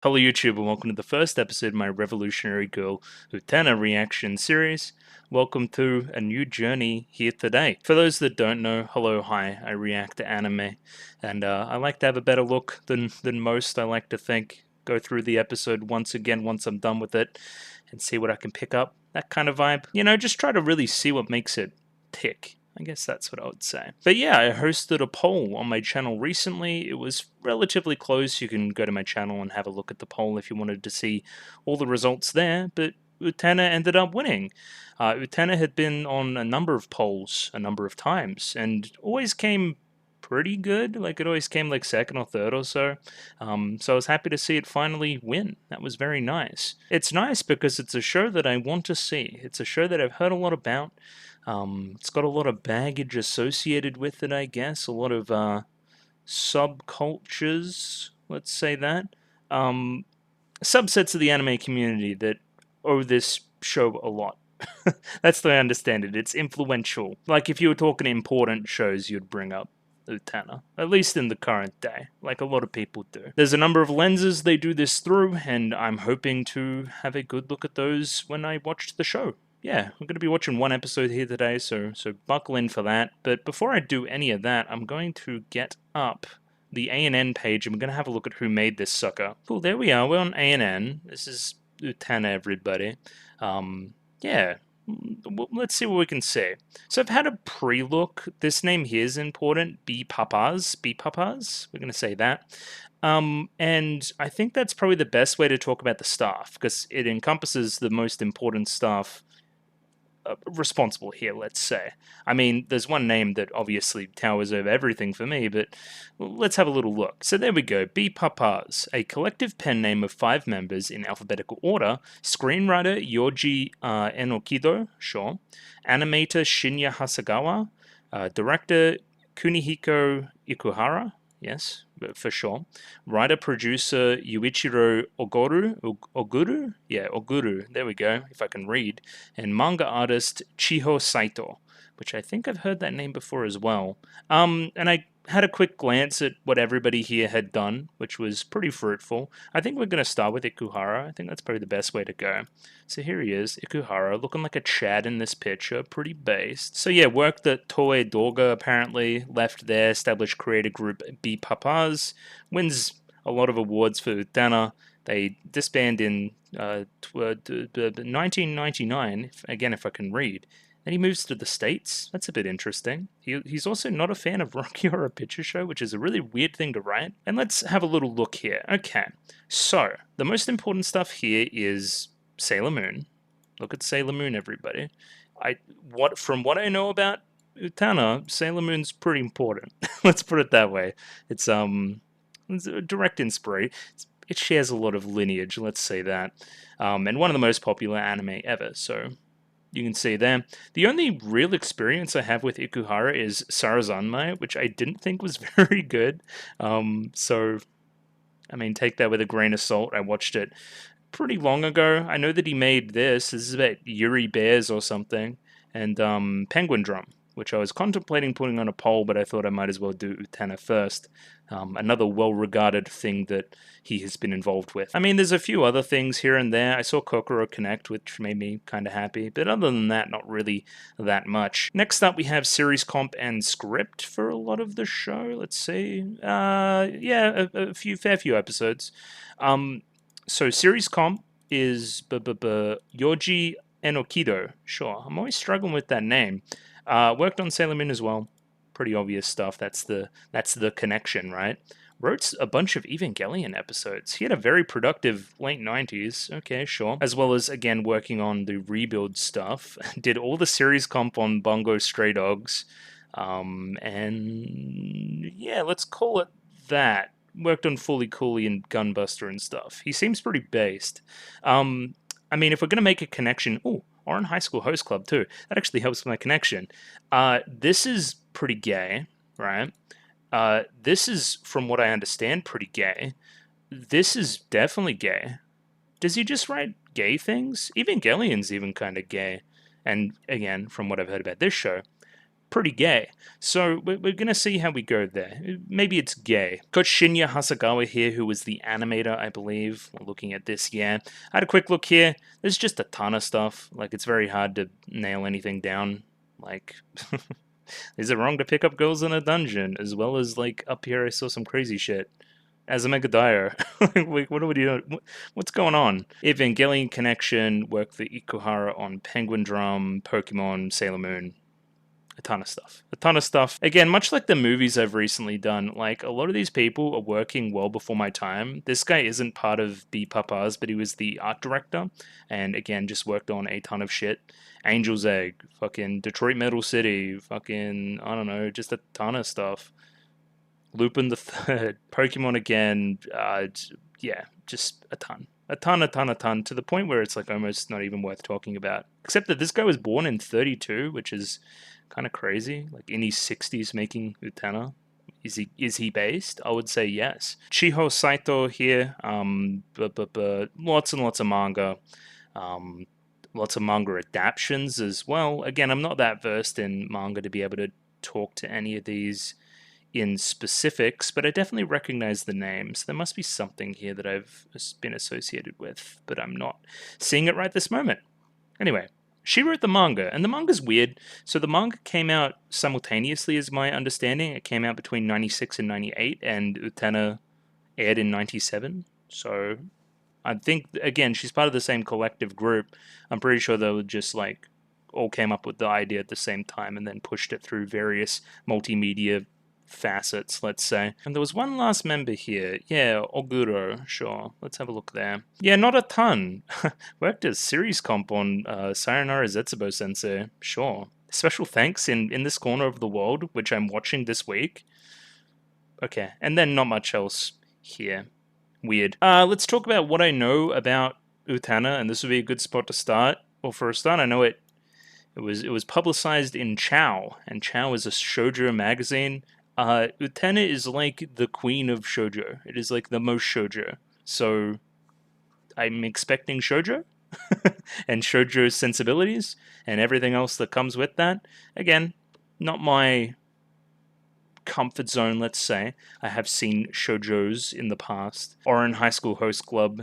Hello YouTube and welcome to the first episode of my Revolutionary Girl Utena reaction series. Welcome to a new journey here today. For those that don't know, hello, hi, I react to anime and I like to have a better look than most, I like to think. Go through the episode once again once I'm done with it and see what I can pick up. That kind of vibe. You know, just try to really see what makes it tick. I guess that's what I would say. But yeah, I hosted a poll on my channel recently. It was relatively close. You can go to my channel and have a look at the poll if you wanted to see all the results there. But Utena ended up winning. Utena had been on a number of polls a number of times and always came pretty good. Like it always came like second or third or so. So I was happy to see it finally win. That was very nice. It's nice because it's a show that I want to see. It's a show that I've heard a lot about. It's got a lot of baggage associated with it, I guess. A lot of subcultures, let's say that. Subsets of the anime community that owe this show a lot. That's the way I understand it. It's influential. Like if you were talking important shows, you'd bring up Utena, at least in the current day, like a lot of people do. There's a number of lenses they do this through, and I'm hoping to have a good look at those when I watch the show. Yeah, we're going to be watching one episode here today, so buckle in for that. But before I do any of that, I'm going to get up the ANN page, and we're going to have a look at who made this sucker. Cool, there we are. We're on ANN. This is Utena, everybody. Yeah, let's see what we can see. So I've had a pre-look. This name here is important. B-Papas. We're going to say that. And I think that's probably the best way to talk about the staff, because it encompasses the most important staff responsible here, let's say. I mean, there's one name that obviously towers over everything for me, but let's have a little look. So there we go, B-Papas, a collective pen name of 5 members in alphabetical order, screenwriter Yoji Enokido, sure, animator Shinya Hasagawa, director Kunihiko Ikuhara, yes, for sure. Writer-producer Yuichiro Oguru? Yeah, Oguru, there we go, if I can read. And manga artist Chiho Saito, which I think I've heard that name before as well. And I had a quick glance at what everybody here had done, which was pretty fruitful. I think we're going to start with Ikuhara. I think that's probably the best way to go. So here he is, Ikuhara, looking like a Chad in this picture, pretty based. So yeah, worked at Toei Doga apparently, left there, established creator group B-Papas, wins a lot of awards for Utena. They disbanded in 1999, again if I can read. And he moves to the States. That's a bit interesting. He's also not a fan of Rocky Horror Picture Show, which is a really weird thing to write. And let's have a little look here. Okay, so the most important stuff here is Sailor Moon. Look at Sailor Moon, everybody. From what I know about Utena, Sailor Moon's pretty important. Let's put it that way. It's a direct inspiration. It shares a lot of lineage, let's say that. And one of the most popular anime ever, so you can see there. The only real experience I have with Ikuhara is Sarazanmai, which I didn't think was very good. So, I mean, take that with a grain of salt. I watched it pretty long ago. I know that he made this. This is about Yuri Bears or something. And Penguin Drum, which I was contemplating putting on a poll, but I thought I might as well do Utena first. Another well-regarded thing that he has been involved with. I mean, there's a few other things here and there. I saw Kokoro Connect, which made me kind of happy, but other than that, not really that much. Next up, we have series comp and script for a lot of the show. Let's see. Yeah, a fair few episodes. So series comp is Yoji Enokido. Sure, I'm always struggling with that name. Worked on Sailor Moon as well. Pretty obvious stuff. That's the connection, right? Wrote a bunch of Evangelion episodes. He had a very productive late 90s. Okay, sure. As well as, again, working on the rebuild stuff. Did all the series comp on Bungo Stray Dogs. And yeah, let's call it that. Worked on Fully Cooley and Gunbuster and stuff. He seems pretty based. I mean, if we're going to make a connection... Ooh, Oran High School Host Club too. That actually helps with my connection. This is pretty gay, right? This is, from what I understand, pretty gay. This is definitely gay. Does he just write gay things? Evangelion's even kind of gay. And again, from what I've heard about this show, pretty gay. So we're going to see how we go there. Maybe it's gay. Got Shinya Hasagawa here, who was the animator, I believe. We're looking at this, yeah. I had a quick look here. There's just a ton of stuff. Like, it's very hard to nail anything down. Like, is it wrong to pick up girls in a dungeon? As well as, like, up here I saw some crazy shit. As a Mega Dire. Like, what are we doing? What's going on? Evangelion Connection, work for Ikuhara on Penguin Drum, Pokemon, Sailor Moon. A ton of stuff. A ton of stuff. Again, much like the movies I've recently done, like, a lot of these people are working well before my time. This guy isn't part of PiP's, but he was the art director, and again, just worked on a ton of shit. Angel's Egg, fucking Detroit Metal City, fucking, I don't know, just a ton of stuff. Lupin the Third, Pokemon again, yeah, just a ton. A ton, to the point where it's like almost not even worth talking about. Except that this guy was born in 32, which is kind of crazy. Like, in his 60s making Utena. Is he based? I would say yes. Chiho Saito here, lots and lots of manga. Lots of manga adaptions as well. Again, I'm not that versed in manga to be able to talk to any of these in specifics, but I definitely recognize the names. There must be something here that I've been associated with, but I'm not seeing it right this moment. Anyway, she wrote the manga, and the manga's weird. So the manga came out simultaneously, is my understanding. It came out between 96 and 98, and Utena aired in 97. So I think, again, she's part of the same collective group. I'm pretty sure they were just like all came up with the idea at the same time and then pushed it through various multimedia facets, let's say. And there was one last member here. Yeah, Oguro, sure. Let's have a look there. Yeah, not a ton. Worked as series comp on Sayonara Zetsubo Sensei, sure. Special thanks in this corner of the world, which I'm watching this week. Okay, and then not much else here. Weird. Let's talk about what I know about Utena, and this would be a good spot to start. Well, for a start, I know it was publicized in Chow, and Chow is a shoujo magazine. Utena is like the queen of shoujo. It is like the most shoujo. So I'm expecting shoujo and shoujo sensibilities and everything else that comes with that. Again, not my comfort zone, let's say. I have seen shoujos in the past. Oran High School Host Club,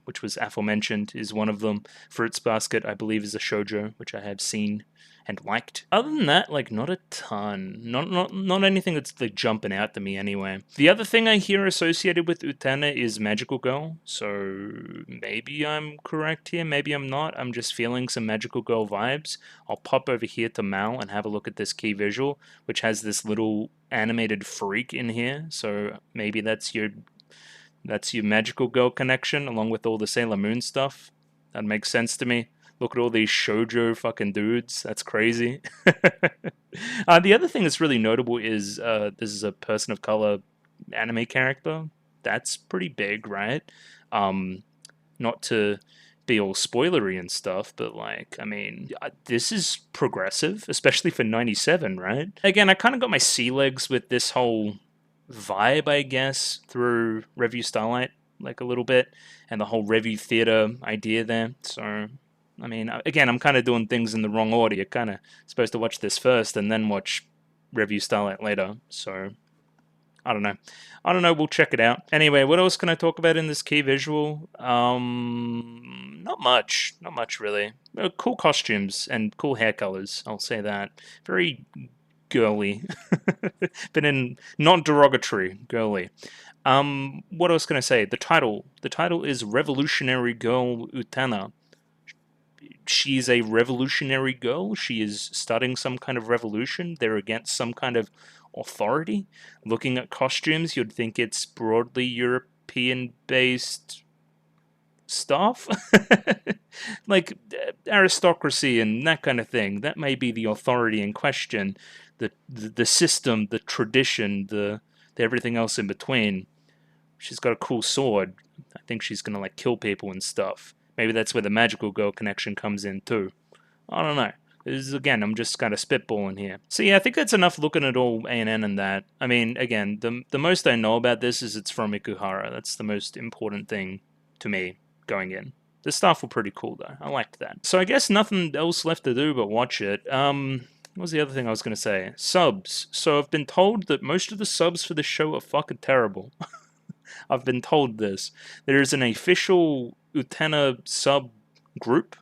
which was aforementioned, is one of them. Fruits Basket, I believe, is a shoujo, which I have seen and liked. Other than that, like, not a ton. Not anything that's like jumping out to me anyway. The other thing I hear associated with Utena is Magical Girl, so maybe I'm correct here, maybe I'm not. I'm just feeling some Magical Girl vibes. I'll pop over here to Mal and have a look at this key visual, which has this little animated freak in here, so maybe that's your Magical Girl connection along with all the Sailor Moon stuff. That makes sense to me. Look at all these shoujo fucking dudes. That's crazy. The other thing that's really notable is this is a person of color anime character. That's pretty big, right? Not to be all spoilery and stuff, but like, I mean, this is progressive, especially for 97, right? Again, I kind of got my sea legs with this whole vibe, I guess, through Revue Starlight, like a little bit, and the whole Revue Theater idea there, so... I mean, again, I'm kind of doing things in the wrong order. You're kind of supposed to watch this first and then watch Revue Starlight later. So, I don't know. We'll check it out. Anyway, what else can I talk about in this key visual? Not much. Not much, really. Cool costumes and cool hair colors. I'll say that. Very girly. But in not derogatory, girly. What else can I say? The title. The title is Revolutionary Girl Utena. She's a revolutionary girl. She is starting some kind of revolution. They're against some kind of authority. Looking at costumes, you'd think it's broadly European-based stuff. Like aristocracy and that kind of thing. That may be the authority in question. The system, the tradition, the everything else in between. She's got a cool sword. I think she's gonna like kill people and stuff. Maybe that's where the Magical Girl connection comes in too. I don't know. This is, again, I'm just kind of spitballing here. So yeah, I think that's enough looking at all ANN and that. I mean, again, the most I know about this is it's from Ikuhara. That's the most important thing to me going in. The stuff were pretty cool though. I liked that. So I guess nothing else left to do but watch it. What was the other thing I was going to say? Subs. So I've been told that most of the subs for the show are fucking terrible. I've been told this. There is an official Utena sub group.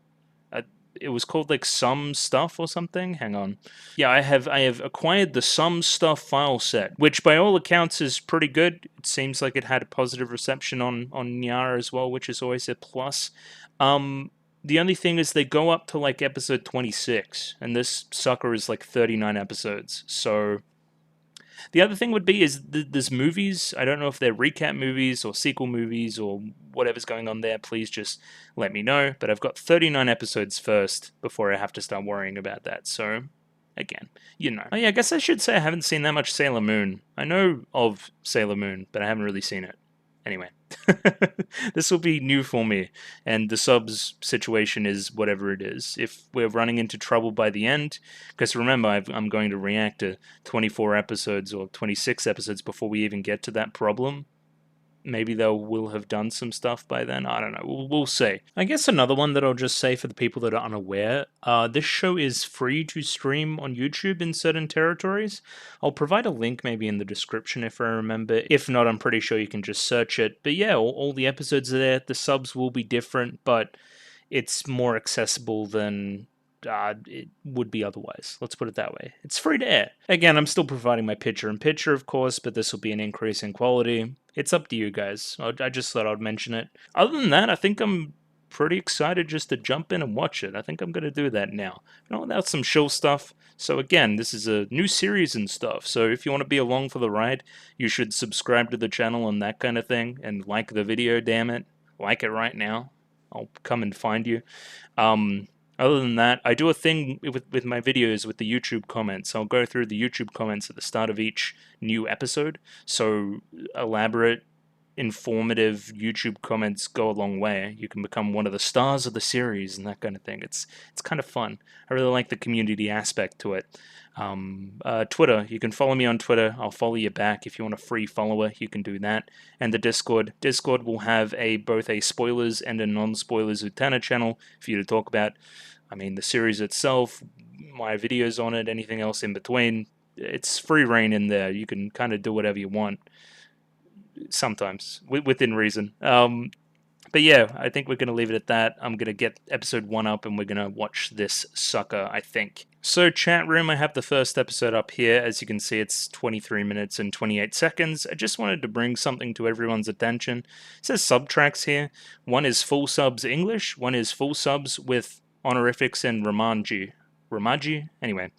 It was called like Some Stuff or something. Hang on. Yeah, I have acquired the Some Stuff file set, which by all accounts is pretty good. It seems like it had a positive reception on Nyara as well, which is always a plus. The only thing is they go up to like episode 26, and this sucker is like 39 episodes. So the other thing would be is there's movies. I don't know if they're recap movies or sequel movies or whatever's going on there. Please just let me know. But I've got 39 episodes first before I have to start worrying about that. So, again, you know. Oh yeah, I guess I should say I haven't seen that much Sailor Moon. I know of Sailor Moon, but I haven't really seen it. Anyway, this will be new for me, and the subs situation is whatever it is. If we're running into trouble by the end, because remember, I'm going to react to 24 episodes or 26 episodes before we even get to that problem. Maybe they will have done some stuff by then. I don't know. We'll see. I guess another one that I'll just say for the people that are unaware, this show is free to stream on YouTube in certain territories. I'll provide a link maybe in the description if I remember. If not, I'm pretty sure you can just search it. But yeah, all the episodes are there. The subs will be different, but it's more accessible than it would be otherwise. Let's put it that way. It's free to air. Again, I'm still providing my picture-in-picture, of course, but this will be an increase in quality. It's up to you guys. I just thought I'd mention it. Other than that, I think I'm pretty excited just to jump in and watch it. I think I'm going to do that now. Without some chill stuff. So again, this is a new series and stuff. So if you want to be along for the ride, you should subscribe to the channel and that kind of thing. And like the video, damn it. Like it right now. I'll come and find you. Other than that, I do a thing with my videos with the YouTube comments. I'll go through the YouTube comments at the start of each new episode. So elaborate, informative YouTube comments go a long way. You can become one of the stars of the series and that kind of thing. It's kind of fun. I really like the community aspect to it. Twitter, you can follow me on Twitter. I'll follow you back. If you want a free follower, you can do that. And the Discord will have both a spoilers and a non-spoilers Utena channel for you to talk about. I mean, the series itself, my videos on it, anything else in between. It's free reign in there. You can kind of do whatever you want. Sometimes, within reason. But yeah, I think we're going to leave it at that. I'm going to get episode 1 up and we're going to watch this sucker, I think. So chat room, I have the first episode up here. As you can see, it's 23 minutes and 28 seconds. I just wanted to bring something to everyone's attention. It says subtracks here. One is full subs English. One is full subs with honorifics and Ramaji? Anyway.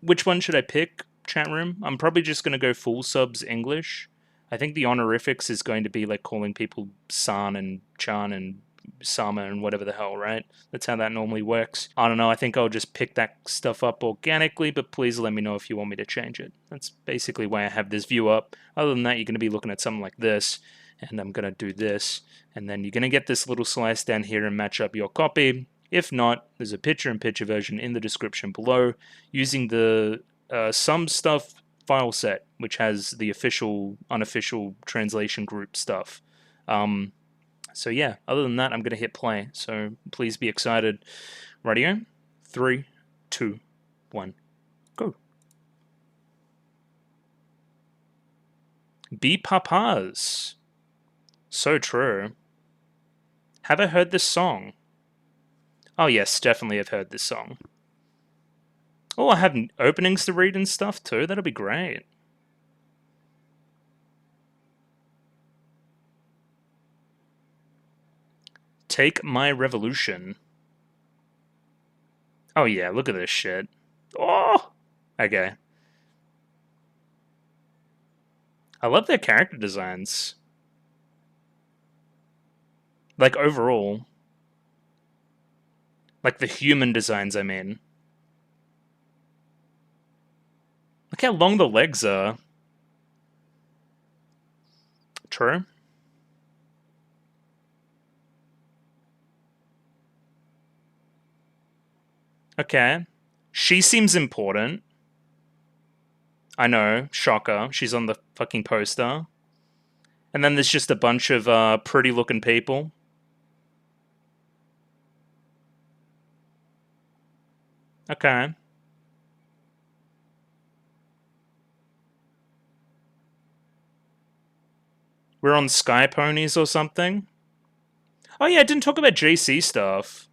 Which one should I pick, chat room? I'm probably just going to go full subs English. I think the honorifics is going to be like calling people San and Chan and Sama and whatever the hell, right? That's how that normally works. I don't know, I think I'll just pick that stuff up organically, but please let me know if you want me to change it. That's basically why I have this view up. Other than that, you're going to be looking at something like this, and I'm going to do this, and then you're going to get this little slice down here and match up your copy. If not, there's a picture-in-picture version in the description below using the Some Stuff file set, which has the official, unofficial translation group stuff. So yeah, other than that, I'm going to hit play. So please be excited. Radio, 3, 2, 1, go. Be papas. So true. Have I heard this song? Oh yes, definitely have heard this song. Oh, I have openings to read and stuff too. That'll be great. Take My Revolution. Oh yeah, look at this shit. Oh! Okay. I love their character designs. Like, overall. Like, the human designs, I mean. Look how long the legs are. True. Okay. She seems important. I know. Shocker. She's on the fucking poster. And then there's just a bunch of pretty looking people. Okay. We're on Sky Ponies or something. Oh yeah, I didn't talk about JC stuff.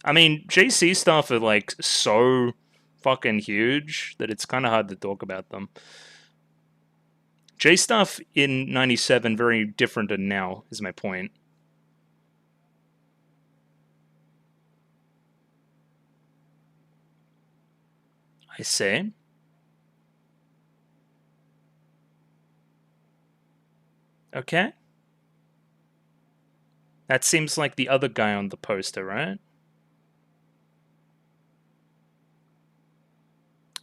I mean, JC stuff are like so fucking huge that it's kind of hard to talk about them. J stuff in 97 very different than now, is my point. I say. Okay. That seems like the other guy on the poster, right?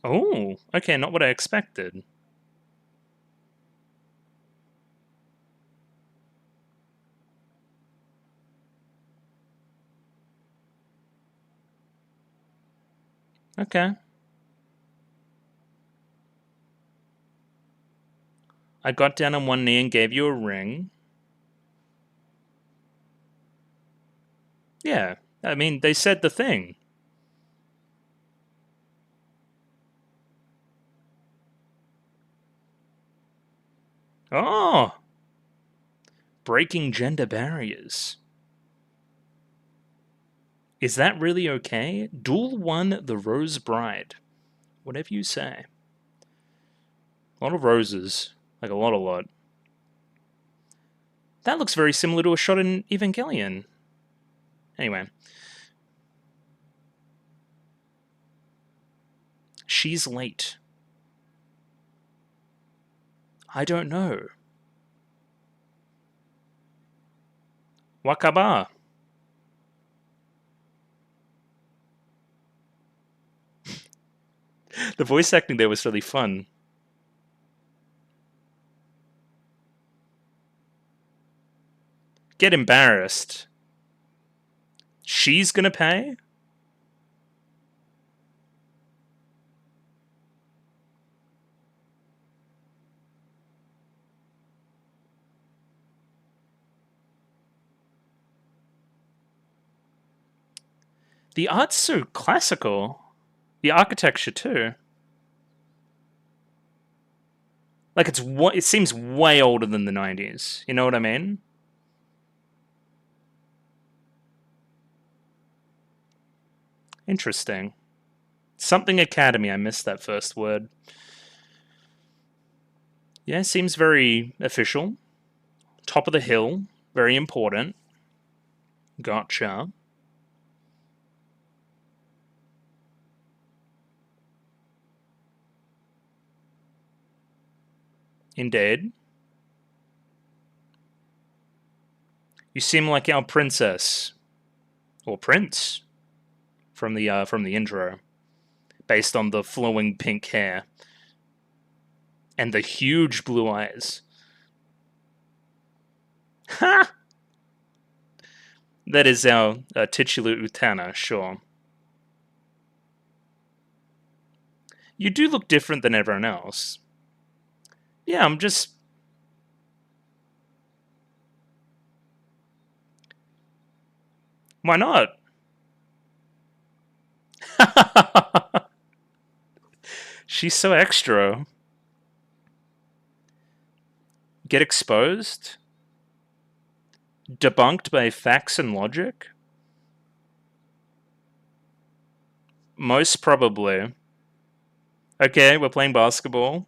Oh, okay, not what I expected. Okay. I got down on one knee and gave you a ring. Yeah, I mean, they said the thing. Oh! Breaking gender barriers. Is that really okay? Duel 1 the Rose Bride. Whatever you say. A lot of roses. Like a lot. That looks very similar to a shot in Evangelion. Anyway. She's late. I don't know. Wakaba. The voice acting there was really fun. Get embarrassed. She's gonna pay? The art's so classical. The architecture too. Like it seems way older than the 90s. You know what I mean? Interesting. Something Academy, I missed that first word. Yeah, seems very official. Top of the hill, very important. Gotcha. Indeed. You seem like our princess. Or prince. From the intro. Based on the flowing pink hair. And the huge blue eyes. Ha! That is our titular Utena, sure. You do look different than everyone else. Yeah, I'm just... Why not? She's so extra. Get exposed? Debunked by facts and logic? Most probably. Okay, we're playing basketball.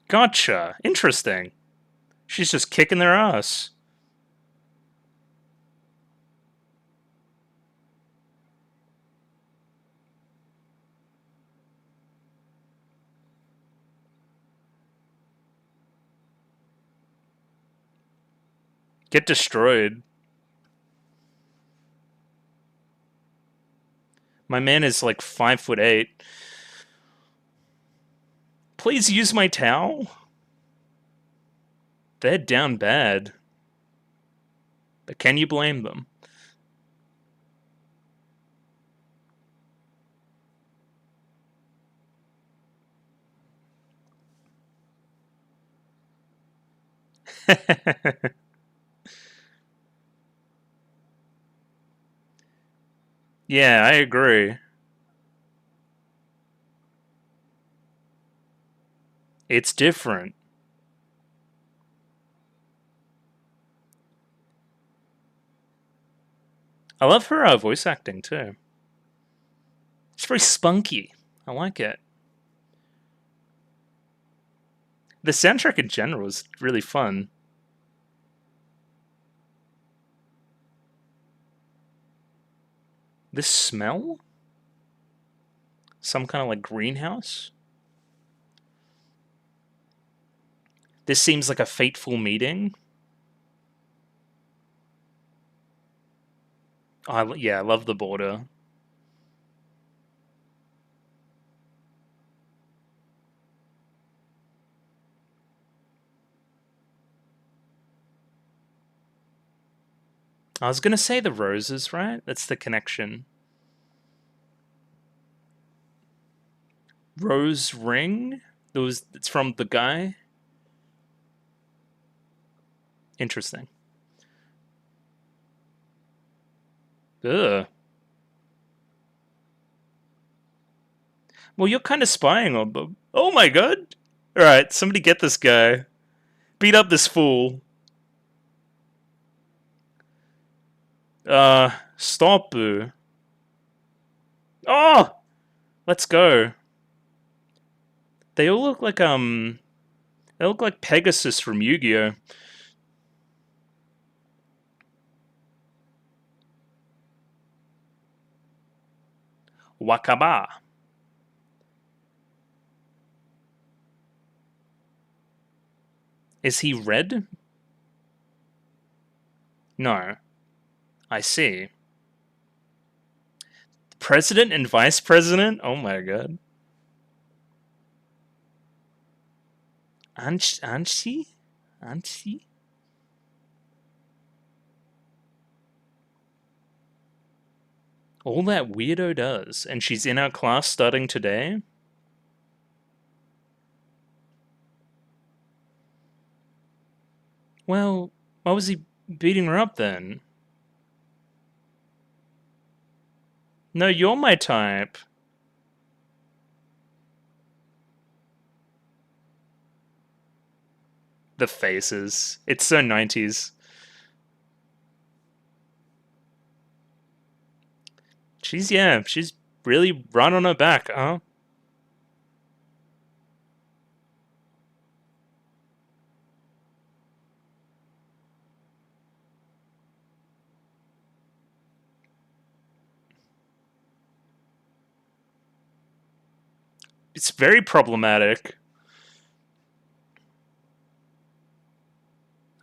Gotcha. Interesting. She's just kicking their ass. Get destroyed. My man is like 5'8". Please use my towel. They're down bad. But can you blame them? Yeah, I agree. It's different. I love her voice acting too. It's very spunky. I like it. The soundtrack in general is really fun. This smell? Some kind of like greenhouse? This seems like a fateful meeting. Yeah, I love the border. I was gonna say the roses, right? That's the connection. Rose ring? It's from the guy? Interesting. Ugh. Well, you're kind of spying on them. Oh my god! Alright, somebody get this guy. Beat up this fool. Stop. Oh! Let's go. They all look like, they look like Pegasus from Yu-Gi-Oh! Wakaba. Is he red? No. I see. President and vice president? Oh my god. Anshi? Anshi? All that weirdo does. And she's in our class starting today? Well, why was he beating her up then? No, you're my type. The faces. It's so 90s. She's really run on her back, huh? It's very problematic.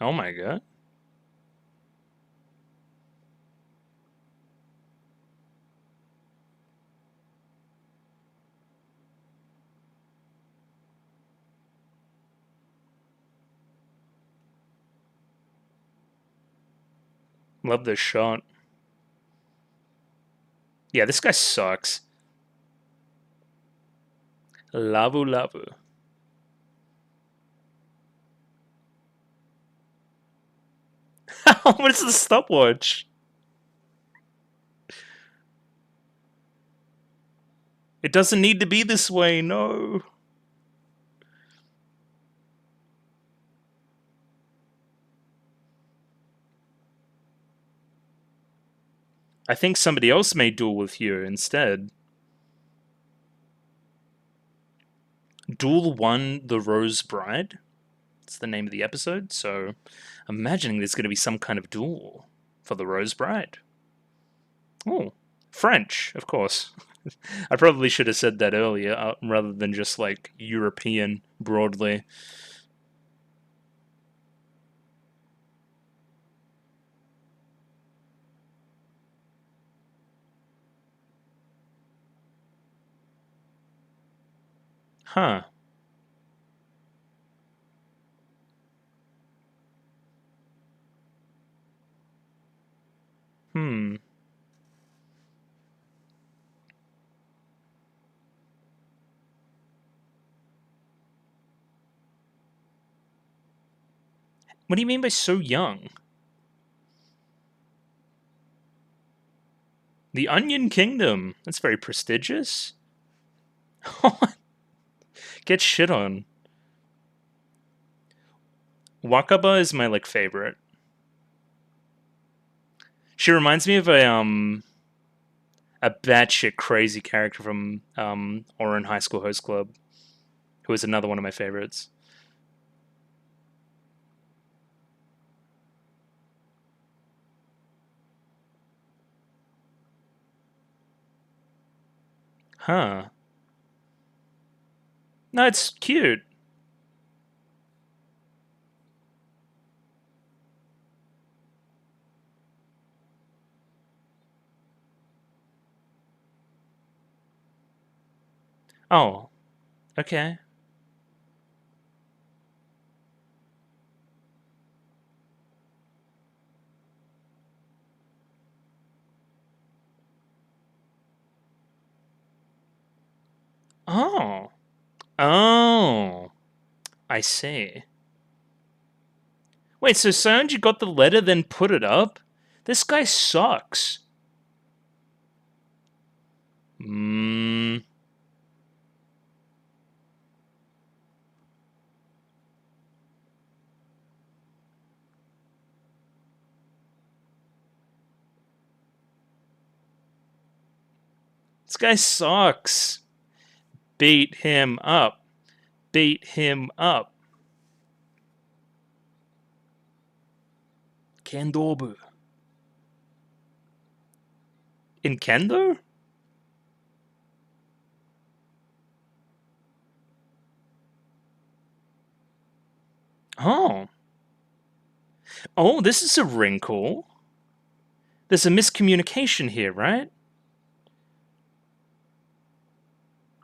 Oh my god. Love this shot. Yeah, this guy sucks. Lavu Lavu. What is the stopwatch? It doesn't need to be this way, no. I think somebody else may duel with you instead. Duel 1 The Rose Bride? It's the name of the episode, so I'm imagining there's going to be some kind of duel for the Rose Bride. Oh, French, of course. I probably should have said that earlier rather than just like European broadly. Huh. Hmm. What do you mean by so young? The Onion Kingdom. That's very prestigious. Get shit on. Wakaba is my like favorite. She reminds me of a batshit crazy character from Oran High School Host Club, who is another one of my favorites. Huh. No, it's cute. Oh, okay. Oh. Oh. I see. Wait, so Sanji got the letter, then put it up? This guy sucks. Hmm. This guy sucks. Beat him up. Beat him up. Kendobu. In Kendo? Oh. Oh, this is a wrinkle. There's a miscommunication here, right?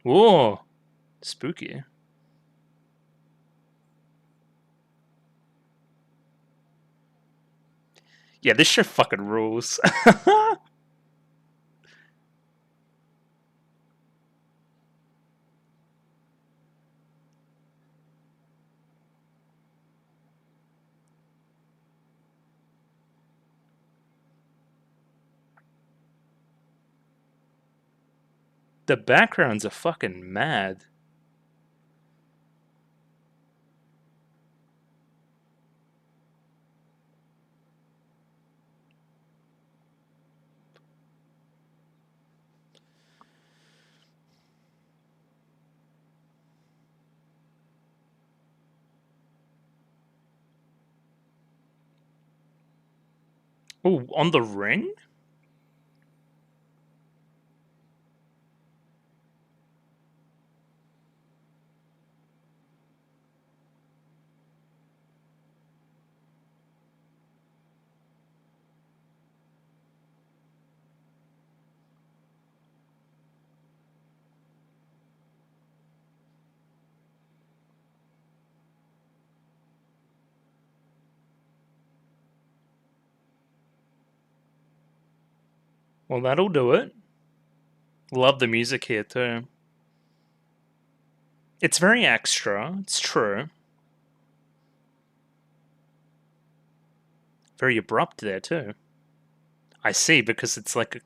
Whoa. Spooky. Yeah, this show fucking rules. The backgrounds are fucking mad. Oh, on the ring? Well, that'll do it. Love the music here, too. It's very extra, it's true. Very abrupt there, too. I see, because it's like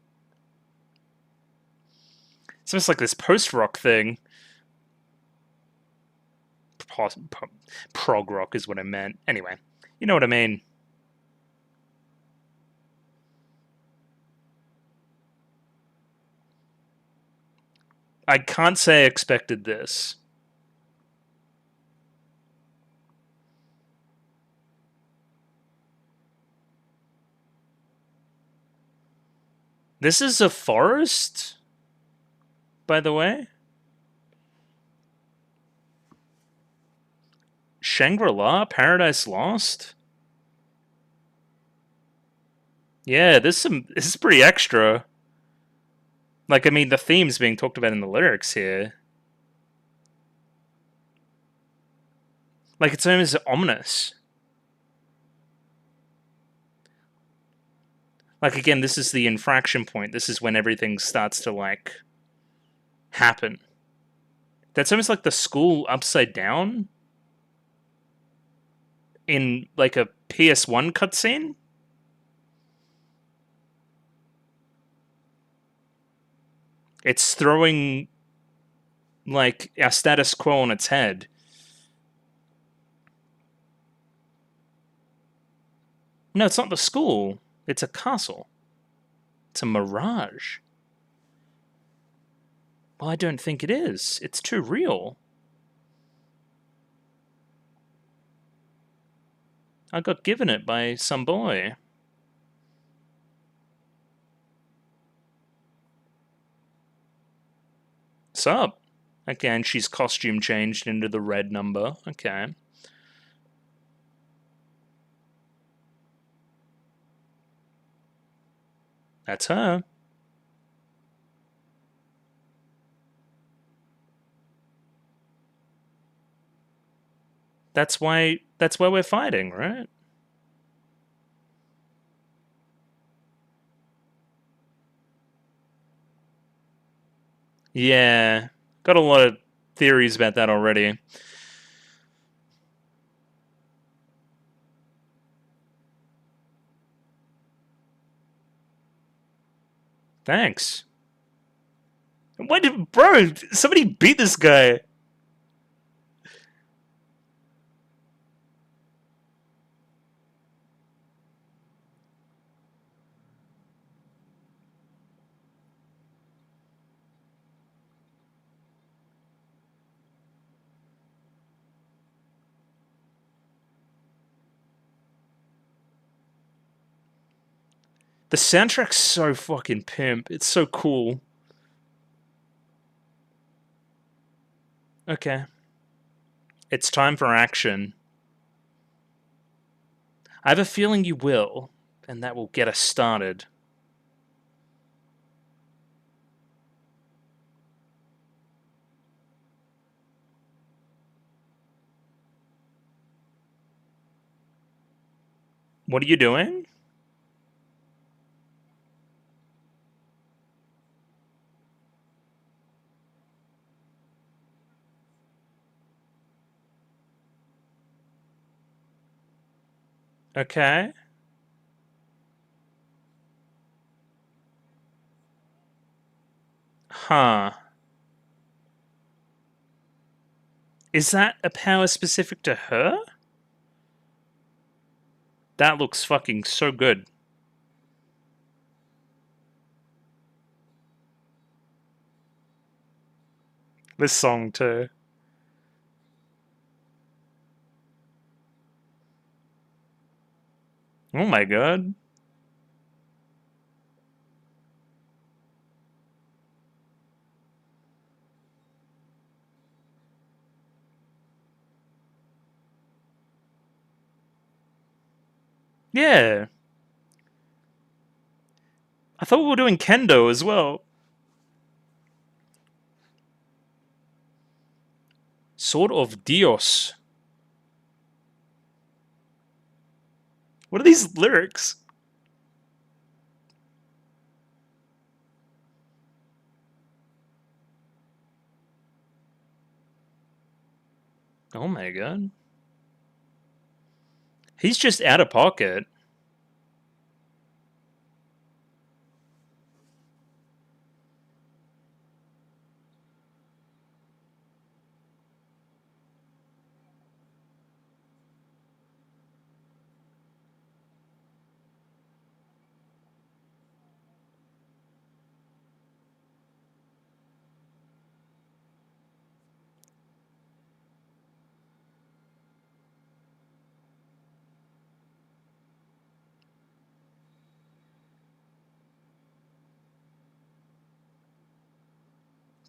it's almost like this post-rock thing. Prog rock is what I meant. Anyway, you know what I mean. I can't say I expected this. This is a forest, by the way. Shangri-La, Paradise Lost. Yeah, this is pretty extra. Like, I mean, the theme's being talked about in the lyrics here. Like, it's almost ominous. Like, again, this is the infraction point. This is when everything starts to, like, happen. That's almost like the school upside down in, like, a PS1 cutscene. It's throwing, like, our status quo on its head. No, it's not the school. It's a castle. It's a mirage. Well, I don't think it is. It's too real. I got given it by some boy. Sup? Okay, and she's costume changed into the red number. Okay. That's her. That's why we're fighting, right? Yeah. Got a lot of theories about that already. Thanks. What, bro? Somebody beat this guy. The soundtrack's so fucking pimp. It's so cool. Okay. It's time for action. I have a feeling you will, and that will get us started. What are you doing? Okay. Huh. Is that a power specific to her? That looks fucking so good. This song too. Oh my god. Yeah. I thought we were doing kendo as well. Sword of Dios. What are these lyrics? Oh my god. He's just out of pocket.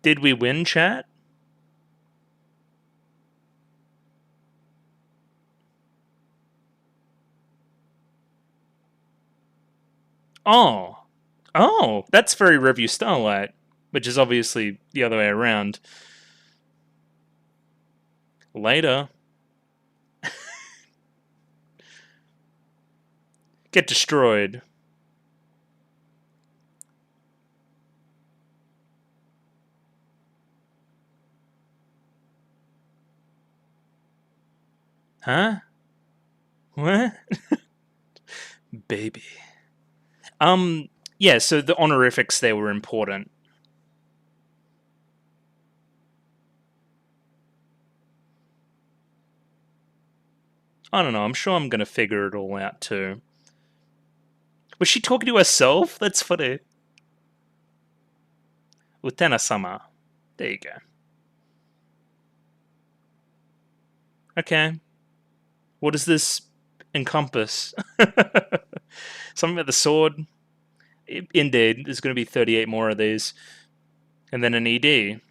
Did we win, chat? Oh. Oh, that's very Review Starlight, which is obviously the other way around. Later. Get destroyed. Huh? What? Baby. Yeah, so the honorifics there were important. I don't know, I'm sure I'm gonna figure it all out too. Was she talking to herself? That's funny. Utena-sama. There you go. Okay. What does this encompass? Something about the sword? Indeed, there's going to be 38 more of these. And then an ED.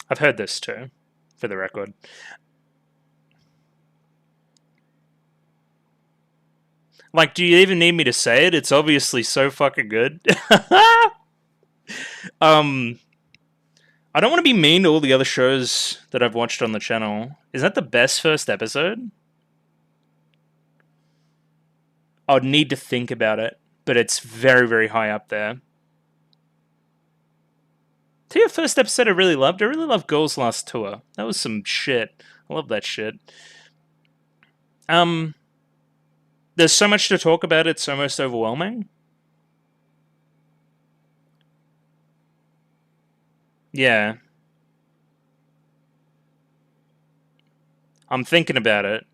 I've heard this too, for the record. Like, do you even need me to say it? It's obviously so fucking good. I don't want to be mean to all the other shows that I've watched on the channel. Is that the best first episode? I'd need to think about it, but it's very, very high up there. To your first episode I really loved. I really loved Girls Last Tour. That was some shit. I love that shit. There's so much to talk about, it's almost overwhelming. Yeah. I'm thinking about it.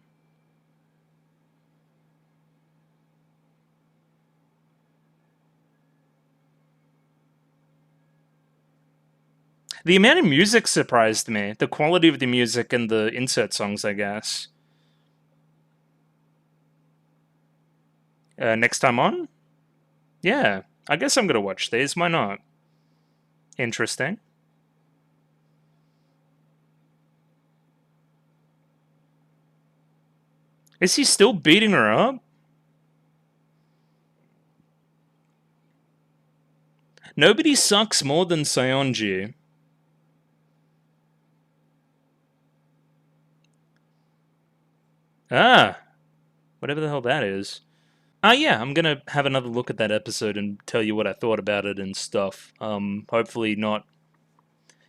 The amount of music surprised me. The quality of the music and the insert songs, I guess. Next time on? Yeah. I guess I'm gonna watch these. Why not? Interesting. Is he still beating her up? Nobody sucks more than Sayonji. Ah. Whatever the hell that is. Yeah, I'm gonna have another look at that episode and tell you what I thought about it and stuff. Hopefully not.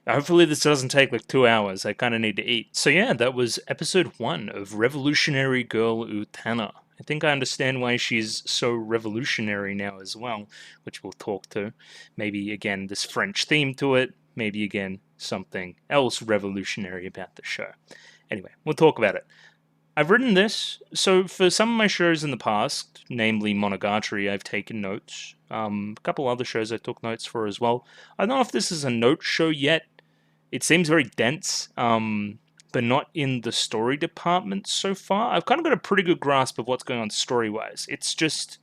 Hopefully this doesn't take like 2 hours. I kind of need to eat. So yeah, that was episode 1 of Revolutionary Girl Utena. I think I understand why she's so revolutionary now as well, which we'll talk to. Maybe again this French theme to it. Maybe again something else revolutionary about the show. Anyway, we'll talk about it. I've written this, so for some of my shows in the past, namely Monogatari, I've taken notes. A couple other shows I took notes for as well. I don't know if this is a note show yet. It seems very dense, but not in the story department so far. I've kind of got a pretty good grasp of what's going on story-wise. It's just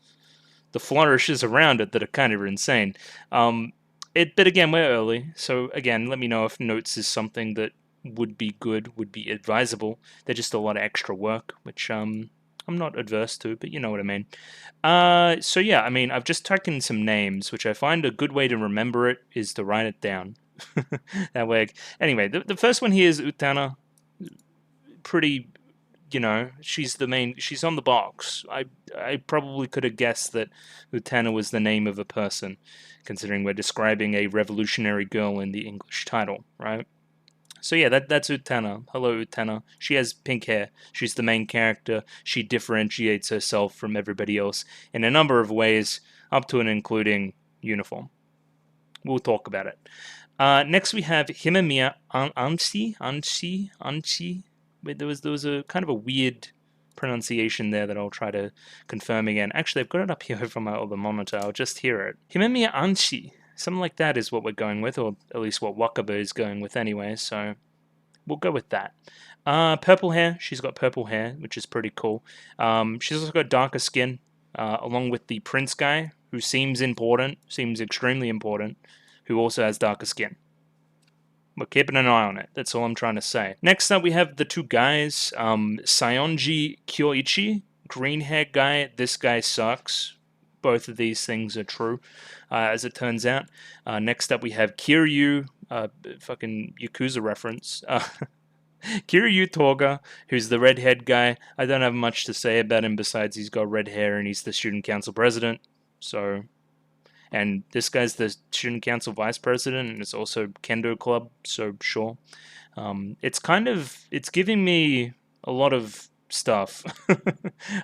the flourishes around it that are kind of insane. But again, we're early, so again, let me know if notes is something that would be good, would be advisable. They're just a lot of extra work, which I'm not adverse to, but you know what I mean. So yeah, I mean, I've just taken some names, which I find a good way to remember it is to write it down. That way. Anyway, the first one here is Utena. Pretty, you know, she's the main. She's on the box. I probably could have guessed that Utena was the name of a person, considering we're describing a revolutionary girl in the English title, right? So yeah, that's Utena. Hello, Utena. She has pink hair. She's the main character. She differentiates herself from everybody else in a number of ways, up to and including uniform. We'll talk about it. Next we have Himemiya Anshi. Wait, there was a kind of a weird pronunciation there that I'll try to confirm again. Actually, I've got it up here from my other monitor. I'll just hear it. Himemiya Anshi. Something like that is what we're going with, or at least what Wakaba is going with anyway, so we'll go with that. Purple hair. She's got purple hair, which is pretty cool. She's also got darker skin, along with the prince guy, who seems important, seems extremely important, who also has darker skin. We're keeping an eye on it. That's all I'm trying to say. Next up, we have the two guys. Sayonji Kyoichi, green hair guy. This guy sucks. Both of these things are true, as it turns out. Next up, we have Kiryu, fucking Yakuza reference. Kiryu Toga, who's the redhead guy. I don't have much to say about him besides he's got red hair and he's the student council president. So, and this guy's the student council vice president, and it's also Kendo Club. So sure, it's giving me a lot of stuff.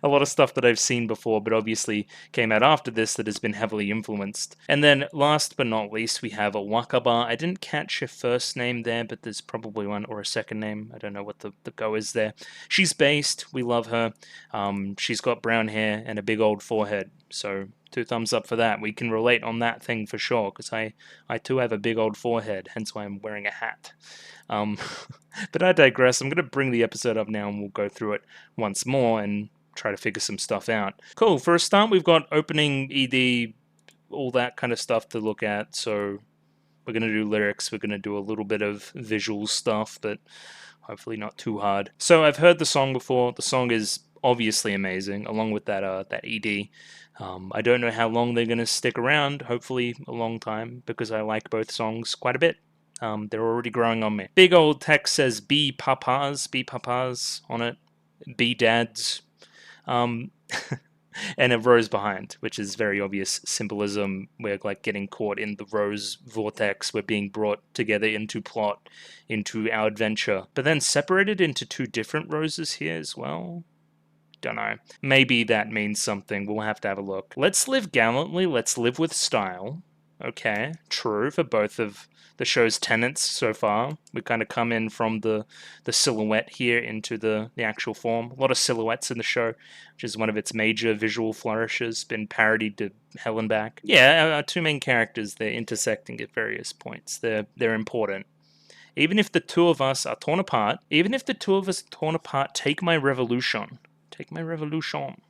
A lot of stuff that I've seen before, but obviously came out after this that has been heavily influenced. And then last but not least, we have a Wakaba. I didn't catch her first name there, but there's probably one, or a second name. I don't know what the go is there. She's based. We love her. She's got brown hair and a big old forehead. So 2 thumbs up for that. We can relate on that thing for sure, because I too have a big old forehead, hence why I'm wearing a hat. But I digress. I'm going to bring the episode up now and we'll go through it once more and try to figure some stuff out. Cool. For a start, we've got opening, ED, all that kind of stuff to look at. So we're going to do lyrics. We're going to do a little bit of visual stuff, but hopefully not too hard. So I've heard the song before. The song is obviously amazing, along with that ED. I don't know how long they're going to stick around. Hopefully a long time, because I like both songs quite a bit. They're already growing on me. Big old text says be papas on it. Be dads. And a rose behind, which is very obvious symbolism. We're like getting caught in the rose vortex. We're being brought together into plot, into our adventure. But then separated into 2 different roses here as well. Don't know. Maybe that means something. We'll have to have a look. Let's live gallantly. Let's live with style. Okay, true for both of the show's tenets so far. We kind of come in from the silhouette here into the actual form. A lot of silhouettes in the show, which is one of its major visual flourishes, been parodied to hell and back. Yeah, our 2 main characters, they're intersecting at various points. They're important. Even if the 2 of us are torn apart, take my revolution. Take my revolution.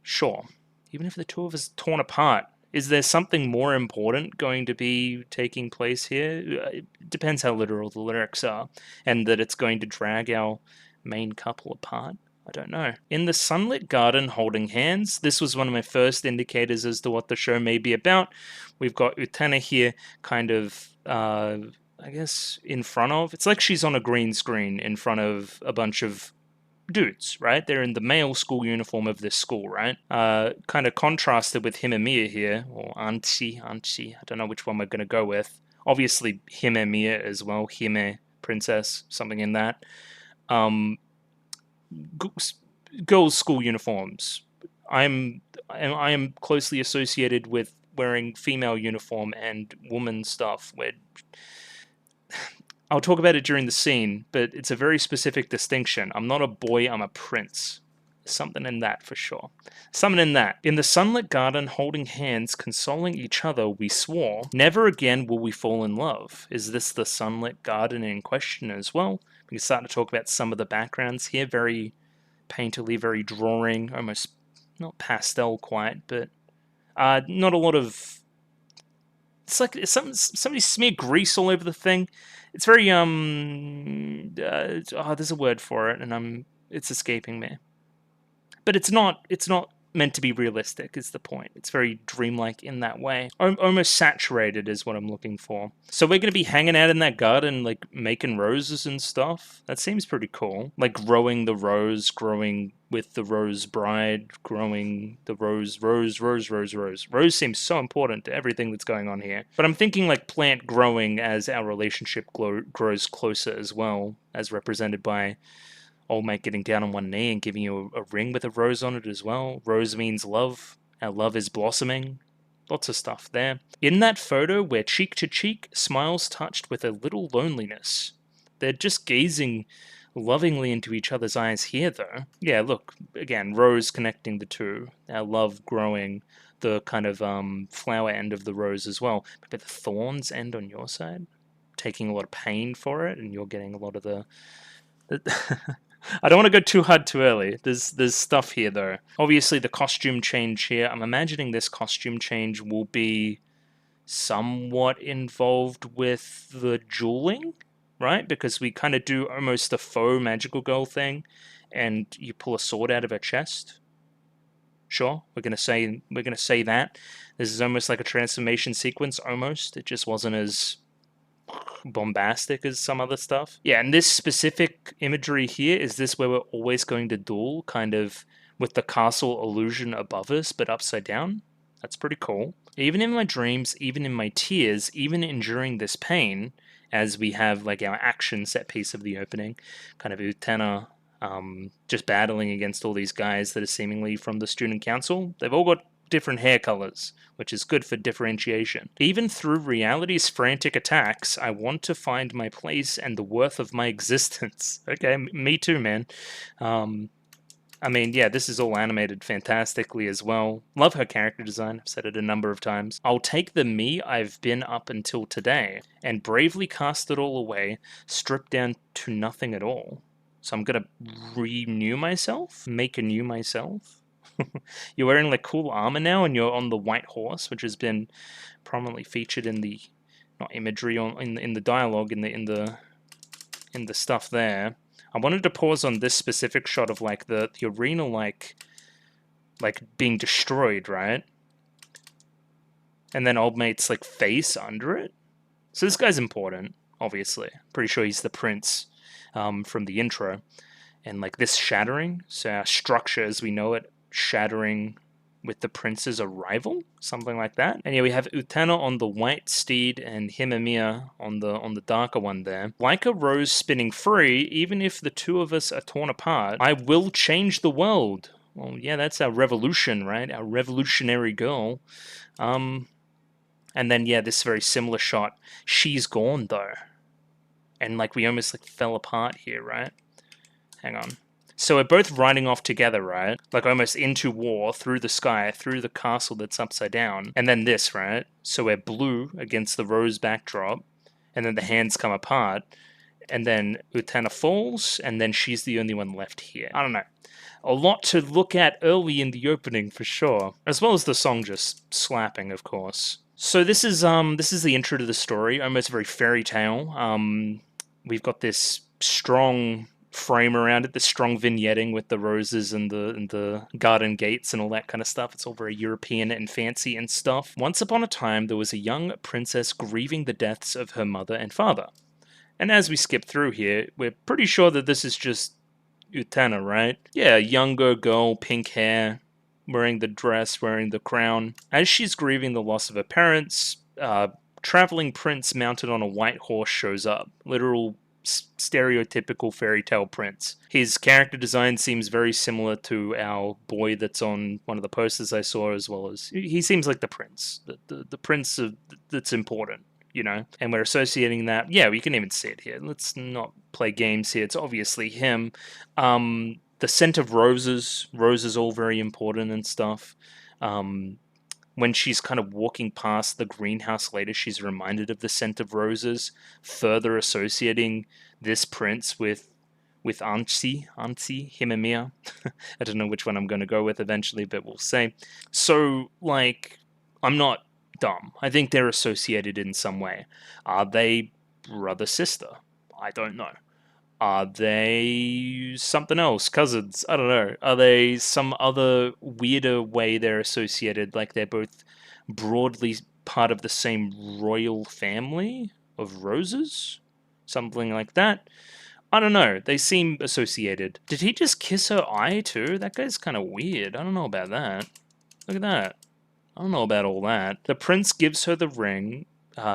Sure. Even if the 2 of us are torn apart, is there something more important going to be taking place here? It depends how literal the lyrics are, and that it's going to drag our main couple apart. I don't know. In the sunlit garden holding hands, this was one of my first indicators as to what the show may be about. We've got Utena here kind of, I guess, in front of... It's like she's on a green screen in front of a bunch of dudes, right? They're in the male school uniform of this school, right? Kind of contrasted with Himemiya here, or Anchi, I don't know which one we're going to go with. Obviously Himemiya as well, Hime, princess, something in that. Girls' school uniforms. I am closely associated with wearing female uniform and woman stuff, where... I'll talk about it during the scene, but it's a very specific distinction. I'm not a boy, I'm a prince. Something in that for sure. Something in that. In the sunlit garden, holding hands, consoling each other, we swore, never again will we fall in love. Is this the sunlit garden in question as well? We can start to talk about some of the backgrounds here. Very painterly, very drawing, almost not pastel quite, but not a lot of... It's like somebody smeared grease all over the thing. It's very there's a word for it, and it's escaping me. But it's not meant to be realistic, is the point. It's very dreamlike in that way. Almost saturated is what I'm looking for. So we're going to be hanging out in that garden, like making roses and stuff. That seems pretty cool. Like growing the rose, growing with the rose bride, growing the rose. Rose seems so important to everything that's going on here. But I'm thinking like plant growing as our relationship grows closer as well, as represented by old mate getting down on one knee and giving you a ring with a rose on it as well. Rose means love. Our love is blossoming. Lots of stuff there. In that photo, we're cheek to cheek, smiles touched with a little loneliness. They're just gazing lovingly into each other's eyes here, though. Yeah, look, again, rose connecting the 2. Our love growing, the kind of flower end of the rose as well. But the thorns end on your side, taking a lot of pain for it, and you're getting a lot of the I don't want to go too hard too early. There's stuff here, though. Obviously, the costume change here. I'm imagining this costume change will be somewhat involved with the dueling, right? Because we kind of do almost a faux magical girl thing, and you pull a sword out of her chest. Sure, we're gonna say that. This is almost like a transformation sequence. Almost. It just wasn't as bombastic as some other stuff. Yeah, and this specific imagery here, is this where we're always going to duel, kind of with the castle illusion above us, but upside down? That's pretty cool. Even in my dreams, even in my tears, even enduring this pain, as we have like our action set piece of the opening, kind of Utena just battling against all these guys that are seemingly from the student council. They've all got different hair colors, which is good for differentiation. Even through reality's frantic attacks, I want to find my place and the worth of my existence. Okay, me too, man. I mean, yeah, this is all animated fantastically as well. Love her character design, I've said it a number of times. I'll take the me I've been up until today and bravely cast it all away, stripped down to nothing at all. So I'm gonna renew myself? Make a new myself? You're wearing like cool armor now and you're on the white horse, which has been prominently featured in the, not imagery, in the dialogue, in the stuff there. I wanted to pause on this specific shot of like the arena like being destroyed, right? And then old mate's like face under it. So this guy's important, obviously. Pretty sure he's the prince from the intro. And like this shattering, so our structure as we know it, shattering with the prince's arrival, something like that. And yeah, we have Utena on the white steed and Himamiya on the darker one there. Like a rose spinning free, even if the two of us are torn apart, I will change the world. Well, yeah, that's our revolution, right? Our revolutionary girl. And then yeah, this very similar shot. She's gone though. And like we almost like fell apart here, right? Hang on. So we're both riding off together, right? Like almost into war, through the sky, through the castle that's upside down. And then this, right? So we're blue against the rose backdrop. And then the hands come apart. And then Utena falls. And then she's the only one left here. I don't know. A lot to look at early in the opening, for sure. As well as the song just slapping, of course. So this is the intro to the story. Almost very fairy tale. We've got this strong frame around it, the strong vignetting with the roses and the garden gates and all that kind of stuff. It's all very European and fancy and stuff. Once upon a time, there was a young princess grieving the deaths of her mother and father. And as we skip through here, we're pretty sure that this is just Utena, right? Yeah, younger girl, pink hair, wearing the dress, wearing the crown. As she's grieving the loss of her parents, traveling prince mounted on a white horse shows up. Literal stereotypical fairy tale prince. His character design seems very similar to our boy that's on one of the posters I saw, as well as he seems like the prince, the prince that's important, you know. And we're associating that. Yeah, we can even see it here. Let's not play games here. It's obviously him. The scent of roses all very important and stuff. When she's kind of walking past the greenhouse later, she's reminded of the scent of roses, further associating this prince with Ansi, Himamiya. I don't know which one I'm going to go with eventually, but we'll see. So, like, I'm not dumb. I think they're associated in some way. Are they brother-sister? I don't know. Are they something else? Cousins? I don't know. Are they some other weirder way they're associated? Like they're both broadly part of the same royal family of roses? Something like that? I don't know. They seem associated. Did he just kiss her eye too? That guy's kind of weird. I don't know about that. Look at that. I don't know about all that. The prince gives her the ring.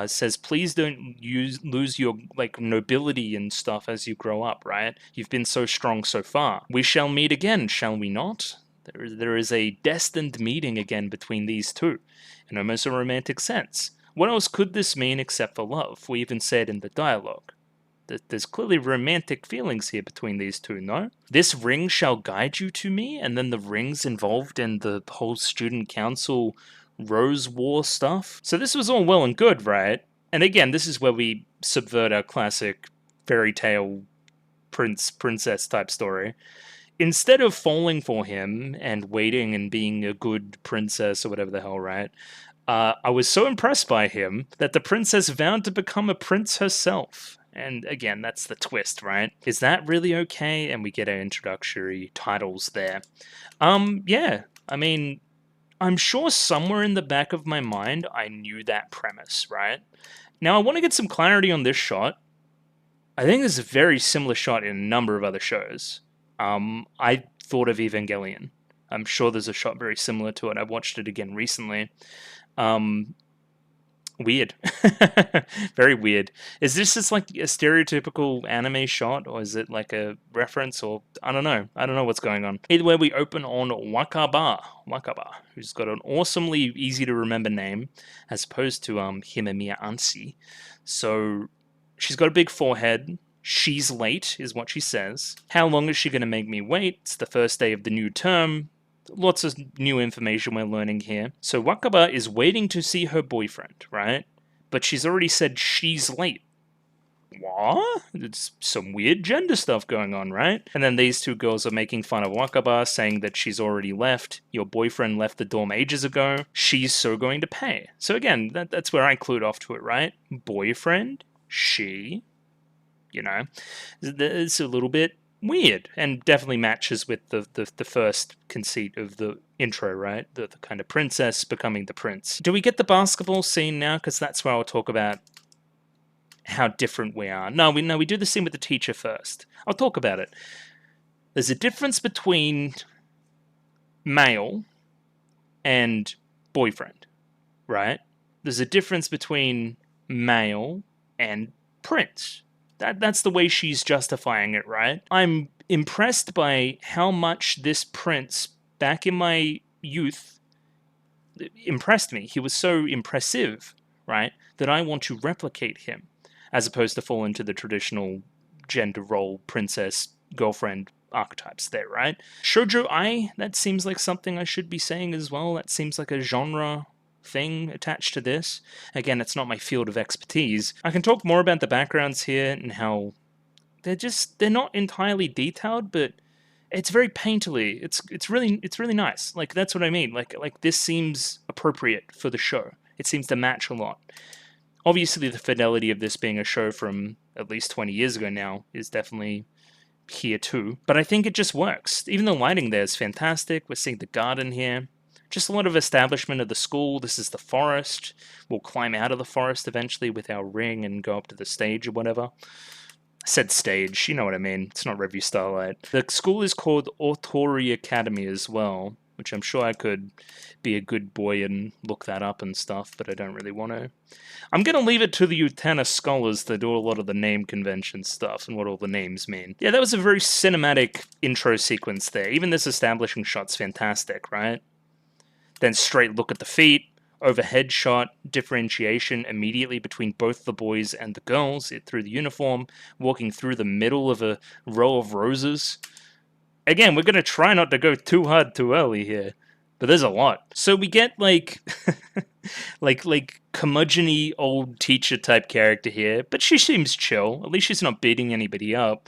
Says, please don't lose your like nobility and stuff as you grow up, right? You've been so strong so far. We shall meet again, shall we not? There is a destined meeting again between these two, in almost a romantic sense. What else could this mean except for love? We even said in the dialogue. There's clearly romantic feelings here between these two, no? This ring shall guide you to me, and then the ring's involved in the whole student council Rose War stuff. So this was all well and good, right? And again, this is where we subvert our classic fairy tale princess type story. Instead of falling for him and waiting and being a good princess or whatever the hell, right? I was so impressed by him that the princess vowed to become a prince herself. And again, that's the twist, right? Is that really okay? And we get our introductory titles there. Yeah, I mean, I'm sure somewhere in the back of my mind, I knew that premise, right? Now, I want to get some clarity on this shot. I think there's a very similar shot in a number of other shows. I thought of Evangelion. I'm sure there's a shot very similar to it. I watched it again recently. Weird. Very weird. Is this just like a stereotypical anime shot, or is it like a reference, or I don't know. I don't know what's going on. Either way, we open on Wakaba, who's got an awesomely easy to remember name, as opposed to Himemiya Ansi. So she's got a big forehead. She's late, is what she says. How long is she going to make me wait? It's the first day of the new term. Lots of new information we're learning here. So Wakaba is waiting to see her boyfriend, right? But she's already said she's late. What? It's some weird gender stuff going on, right? And then these two girls are making fun of Wakaba, saying that she's already left. Your boyfriend left the dorm ages ago. She's so going to pay. So again, that's where I clued off to it, right? Boyfriend? She? You know? It's a little bit weird, and definitely matches with the first conceit of the intro, right? The kind of princess becoming the prince. Do we get the basketball scene now? Because that's where I'll talk about how different we are. No, we do the scene with the teacher first. I'll talk about it. There's a difference between male and boyfriend, right? There's a difference between male and prince. That's the way she's justifying it, right? I'm impressed by how much this prince, back in my youth, impressed me. He was so impressive, right, that I want to replicate him, as opposed to fall into the traditional gender role princess, girlfriend archetypes there, right? Shoujo ai, that seems like something I should be saying as well. That seems like a genre thing attached to this. Again, it's not my field of expertise. I can talk more about the backgrounds here and how they're not entirely detailed, but it's very painterly. It's really nice. Like, that's what I mean. Like this seems appropriate for the show. It seems to match a lot. Obviously, the fidelity of this being a show from at least 20 years ago now is definitely here too. But I think it just works. Even the lighting there is fantastic. We're seeing the garden here. Just a lot of establishment of the school. This is the forest. We'll climb out of the forest eventually with our ring and go up to the stage or whatever. I said stage, you know what I mean. It's not Revue Starlight. The school is called Otori Academy as well, which I'm sure I could be a good boy and look that up and stuff, but I don't really want to. I'm going to leave it to the Utena scholars to do a lot of the name convention stuff and what all the names mean. Yeah, that was a very cinematic intro sequence there. Even this establishing shot's fantastic, right? Then straight look at the feet, overhead shot, differentiation immediately between both the boys and the girls through the uniform, walking through the middle of a row of roses. Again, we're going to try not to go too hard too early here, but there's a lot. So we get like like curmudgeon-y old teacher type character here, but she seems chill. At least she's not beating anybody up.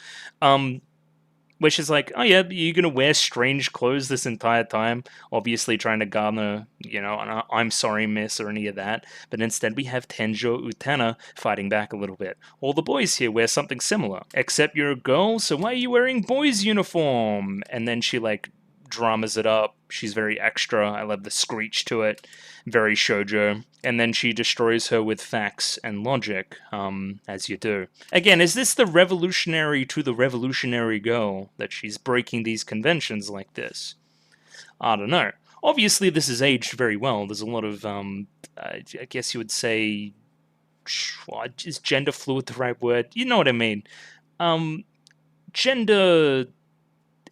Which is like, oh yeah, you're going to wear strange clothes this entire time, obviously trying to garner, an I'm sorry, miss, or any of that. But instead we have Tenjo Utena fighting back a little bit. All the boys here wear something similar, except you're a girl, so why are you wearing boys' uniform? And then she, dramas it up. She's very extra. I love the screech to it. Very shoujo. And then she destroys her with facts and logic, as you do. Again, is this the revolutionary to the revolutionary girl that she's breaking these conventions like this? I don't know. Obviously, this is aged very well. There's a lot of, I guess you would say, is gender fluid the right word? You know what I mean. Gender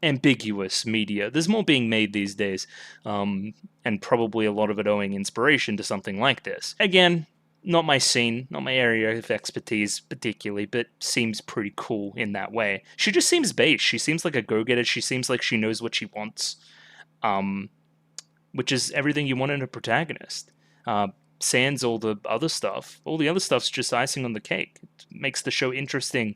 ambiguous media. There's more being made these days, and probably a lot of it owing inspiration to something like this. Again, not my scene, not my area of expertise particularly, but seems pretty cool in that way. She just seems base. She seems like a go-getter. She seems like she knows what she wants, which is everything you want in a protagonist. Sans all the other stuff. All the other stuff's just icing on the cake. It makes the show interesting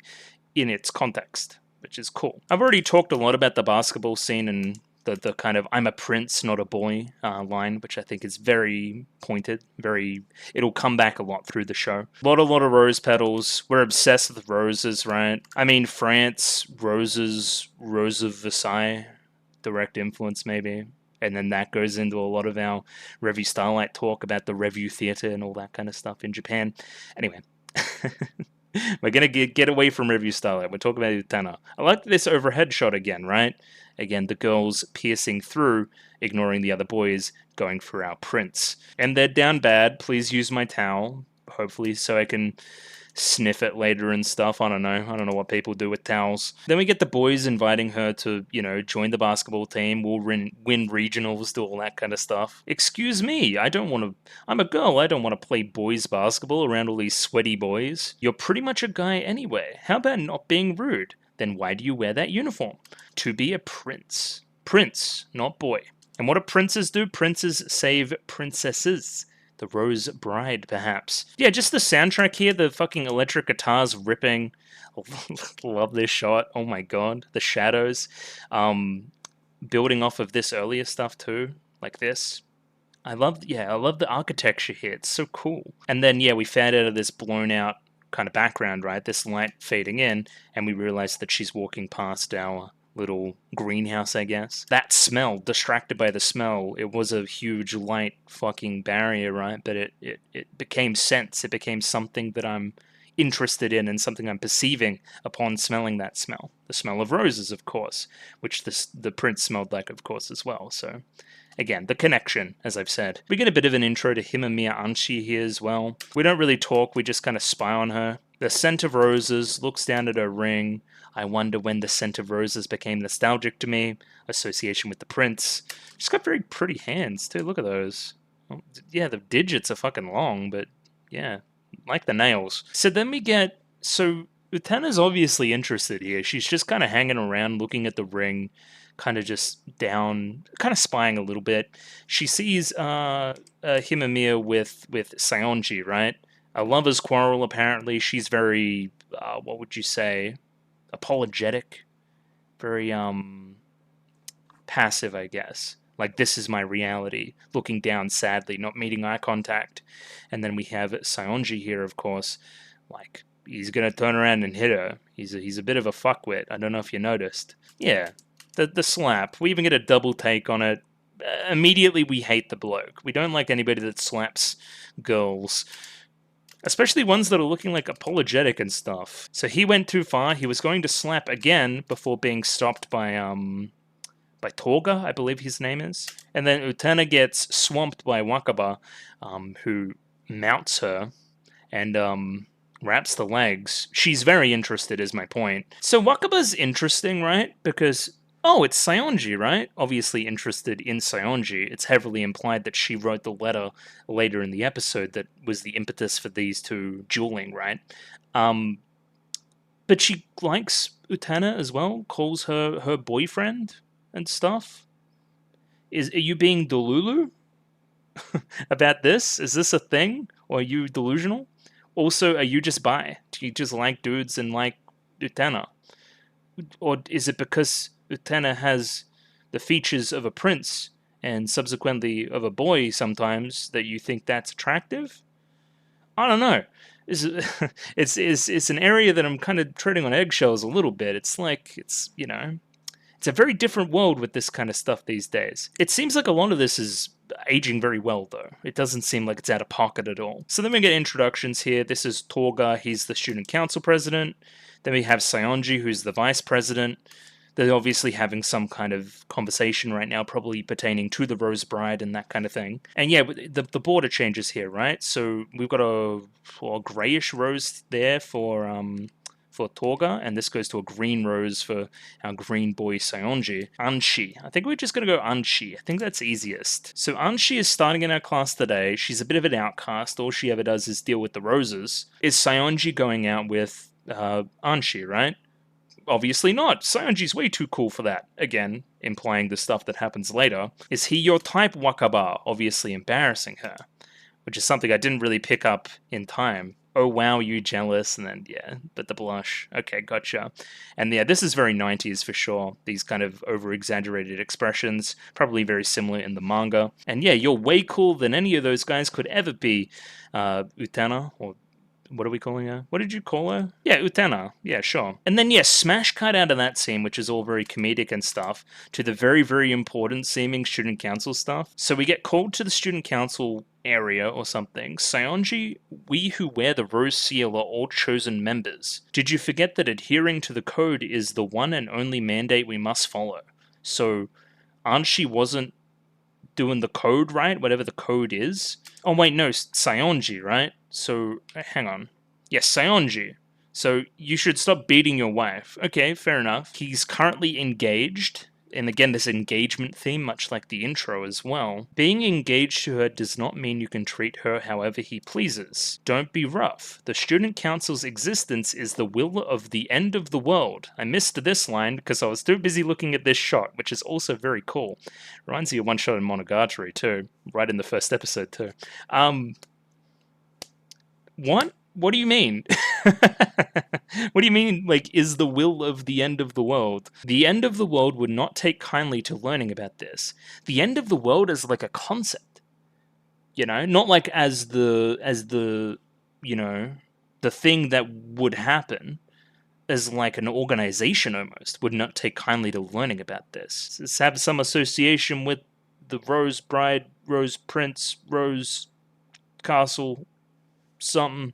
in its context, which is cool. I've already talked a lot about the basketball scene and the kind of "I'm a prince, not a boy" line, which I think is very pointed. It'll come back a lot through the show. A lot of rose petals. We're obsessed with roses, right? I mean, France, roses, Rose of Versailles, direct influence maybe. And then that goes into a lot of our Revue Starlight talk about the Revue Theatre and all that kind of stuff in Japan. Anyway. We're going to get away from Revue Starlight. We're talking about Utena. I like this overhead shot again, right? Again, the girls piercing through. ignoring the other boys, going for our prince. And they're down bad. Please use my towel, hopefully, so I can sniff it later and stuff. I don't know. I don't know what people do with towels. Then we get the boys inviting her to, join the basketball team. We'll win regionals, do all that kind of stuff. Excuse me, I don't want to. I'm a girl. I don't want to play boys basketball around all these sweaty boys. You're pretty much a guy anyway. How about not being rude? Then why do you wear that uniform? To be a prince. Prince, not boy. And what do princes do? Princes save princesses. The Rose Bride, perhaps. Yeah, just the soundtrack here, the fucking electric guitars ripping. Love this shot. Oh my god. The shadows. Building off of this earlier stuff too, like this. I love the architecture here. It's so cool. And then, we fade out of this blown out kind of background, right? This light fading in, and we realize that she's walking past our little greenhouse, I guess. That smell, distracted by the smell, it was a huge light fucking barrier, right? But it became sense. It became something that I'm interested in and something I'm perceiving upon smelling that smell. The smell of roses, of course, which the prince smelled like, of course, as well. So again, the connection, as I've said. We get a bit of an intro to Himamiya Anshi here as well. We don't really talk, we just kind of spy on her. The scent of roses, looks down at her ring. I wonder when the scent of roses became nostalgic to me. Association with the prince. She's got very pretty hands, too. Look at those. Well, yeah, the digits are fucking long, but yeah, like the nails. So then we get... So Utena's obviously interested here. She's just kind of hanging around, looking at the ring, kind of just down, kind of spying a little bit. She sees Himamiya with Saionji, right? A lover's quarrel, apparently. She's very, what would you say, apologetic, very passive, I guess. Like, this is my reality, looking down sadly, not meeting eye contact. And then we have Saionji here, of course, like, he's gonna turn around and hit her. He's a bit of a fuckwit. I don't know if you noticed. Yeah, the slap. We even get a double take on it. Immediately we hate the bloke. We don't like anybody that slaps girls. Especially ones that are looking like apologetic and stuff. So he went too far. He was going to slap again before being stopped by Toga, I believe his name is. And then Utena gets swamped by Wakaba, who mounts her and wraps the legs. She's very interested, is my point. So Wakaba's interesting, right? Because... Oh, it's Saionji, right? Obviously interested in Saionji. It's heavily implied that she wrote the letter later in the episode that was the impetus for these two dueling, right? But she likes Utena as well, calls her boyfriend and stuff. Are you being delulu about this? Is this a thing? Or are you delusional? Also, are you just bi? Do you just like dudes and like Utena? Or is it because Utena has the features of a prince and subsequently of a boy sometimes that you think that's attractive? I don't know. It's an area that I'm kind of treading on eggshells a little bit. It's like, it's a very different world with this kind of stuff these days. It seems like a lot of this is aging very well, though. It doesn't seem like it's out of pocket at all. So then we get introductions here. This is Toga. He's the student council president. Then we have Saionji, who's the vice president. They're obviously having some kind of conversation right now, probably pertaining to the Rose Bride and that kind of thing. And yeah, the border changes here, right? So we've got a grayish rose there for Toga, and this goes to a green rose for our green boy Saionji. Anshi. I think we're just going to go Anshi. I think that's easiest. So Anshi is starting in our class today. She's a bit of an outcast. All she ever does is deal with the roses. Is Saionji going out with Anshi, right? Obviously not. Saionji's way too cool for that. Again, implying the stuff that happens later. Is he your type, Wakaba? Obviously embarrassing her. Which is something I didn't really pick up in time. Oh wow, you jealous, and then, yeah, but the blush. Okay, gotcha. And yeah, this is very 90s for sure. These kind of over-exaggerated expressions, probably very similar in the manga. And yeah, you're way cooler than any of those guys could ever be. Utena, or what are we calling her? What did you call her? Yeah, Utena. Yeah, sure. And then, yeah, smash cut out of that scene, which is all very comedic and stuff, to the very, very important seeming student council stuff. So we get called to the student council area or something. Saionji, we who wear the rose seal are all chosen members. Did you forget that adhering to the code is the one and only mandate we must follow? So Anshi wasn't doing the code right, whatever the code is. Oh wait, no, Saionji, right? So hang on. Yes, Saionji. So you should stop beating your wife. Okay, fair enough. He's currently engaged. And again, this engagement theme, much like the intro as well. Being engaged to her does not mean you can treat her however he pleases. Don't be rough. The student council's existence is the will of the end of the world. I missed this line because I was too busy looking at this shot, which is also very cool. Reminds me of one shot in Monogatari too, right in the first episode too. What? What do you mean? What do you mean, like, is the will of the end of the world? The end of the world would not take kindly to learning about this. The end of the world is like a concept. You know? Not like as the you know, the thing that would happen, as like an organization almost, would not take kindly to learning about this. It's have some association with the Rose Bride, Rose Prince, Rose Castle, something.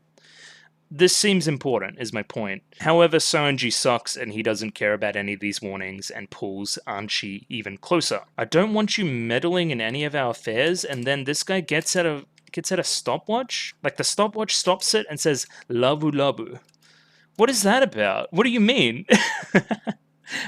This seems important, is my point. However, Soenji sucks and he doesn't care about any of these warnings and pulls Anchi even closer. I don't want you meddling in any of our affairs, and then this guy gets out a stopwatch? Like the stopwatch stops it and says, Labu Labu. What is that about? What do you mean?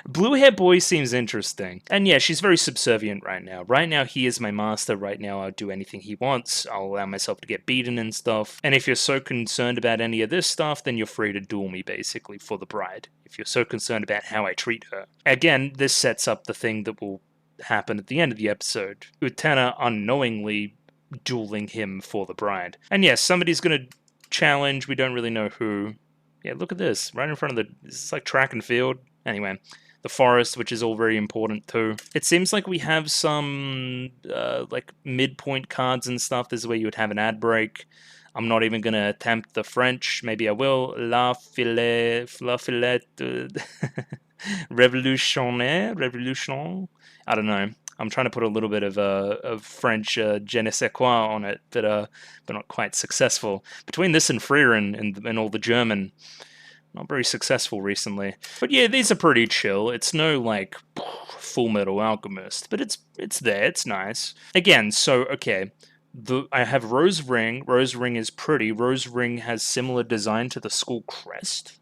Blue hair boy seems interesting. And yeah, she's very subservient right now. Right now, he is my master. Right now, I'll do anything he wants. I'll allow myself to get beaten and stuff. And if you're so concerned about any of this stuff, then you're free to duel me, basically, for the bride. If you're so concerned about how I treat her. Again, this sets up the thing that will happen at the end of the episode. Utena unknowingly dueling him for the bride. And yes, somebody's gonna challenge. We don't really know who. Yeah, look at this. Right in front of it's like track and field. Anyway, the forest, which is all very important too. It seems like we have some like midpoint cards and stuff. This is where you would have an ad break. I'm not even going to attempt the French. Maybe I will. La filet, revolution. I don't know. I'm trying to put a little bit of French je ne sais quoi on it, but not quite successful. Between this and Frieren and all the German, not very successful recently. But yeah, these are pretty chill. It's no, like, Full Metal Alchemist, but it's there. It's nice. Again, so, okay, I have Rose Ring. Rose Ring is pretty. Rose Ring has similar design to the school crest.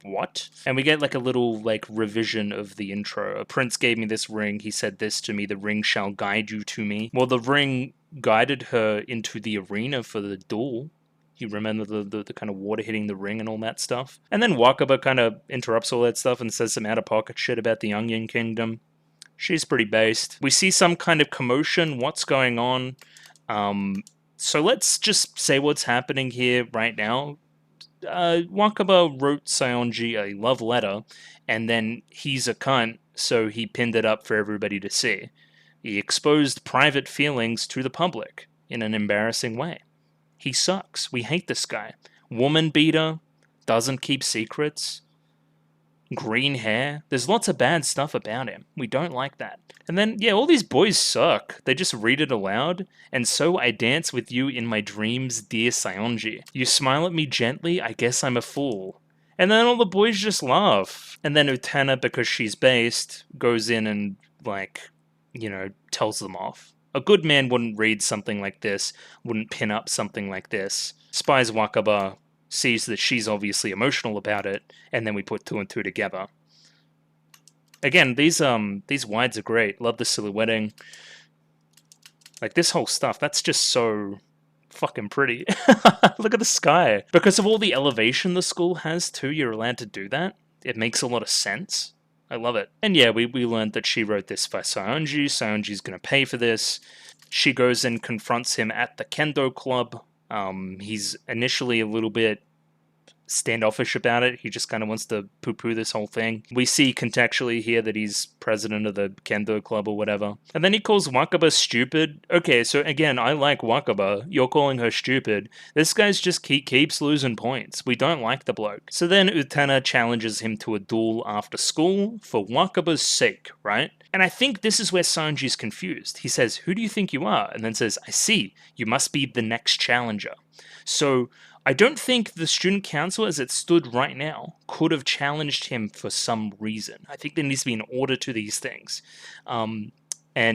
What? And we get, like, a little, like, revision of the intro. A prince gave me this ring. He said this to me. The ring shall guide you to me. Well, the ring guided her into the arena for the duel. You remember the kind of water hitting the ring and all that stuff? And then Wakaba kind of interrupts all that stuff and says some out-of-pocket shit about the Onion Kingdom. She's pretty based. We see some kind of commotion. What's going on? So let's just say what's happening here right now. Wakaba wrote Saionji a love letter, and then he's a cunt, so he pinned it up for everybody to see. He exposed private feelings to the public in an embarrassing way. He sucks. We hate this guy. Woman beater, doesn't keep secrets, green hair. There's lots of bad stuff about him. We don't like that. And then, yeah, all these boys suck. They just read it aloud. And so I dance with you in my dreams, dear Saionji. You smile at me gently, I guess I'm a fool. And then all the boys just laugh. And then Utena, because she's based, goes in and, like, you know, tells them off. A good man wouldn't read something like this, wouldn't pin up something like this. Spies Wakaba, sees that she's obviously emotional about it, and then we put two and two together. Again, these wides are great. Love the silhouetting. Like, this whole stuff, that's just so fucking pretty. Look at the sky. Because of all the elevation the school has, too, you're allowed to do that. It makes a lot of sense. I love it. And yeah, we learned that she wrote this for Saionji. Saionji's gonna pay for this. She goes and confronts him at the Kendo Club. He's initially a little bit standoffish about it. He just kind of wants to poo-poo this whole thing. We see contextually here that he's president of the Kendo Club or whatever. And then he calls Wakaba stupid. Okay, so again, I like Wakaba. You're calling her stupid. This guy's just keeps losing points. We don't like the bloke. So then Utena challenges him to a duel after school for Wakaba's sake, right? And I think this is where Sanji's confused. He says, "Who do you think you are?" And then says, "I see. You must be the next challenger." So I don't think the student council, as it stood right now, could have challenged him for some reason. I think there needs to be an order to these things. And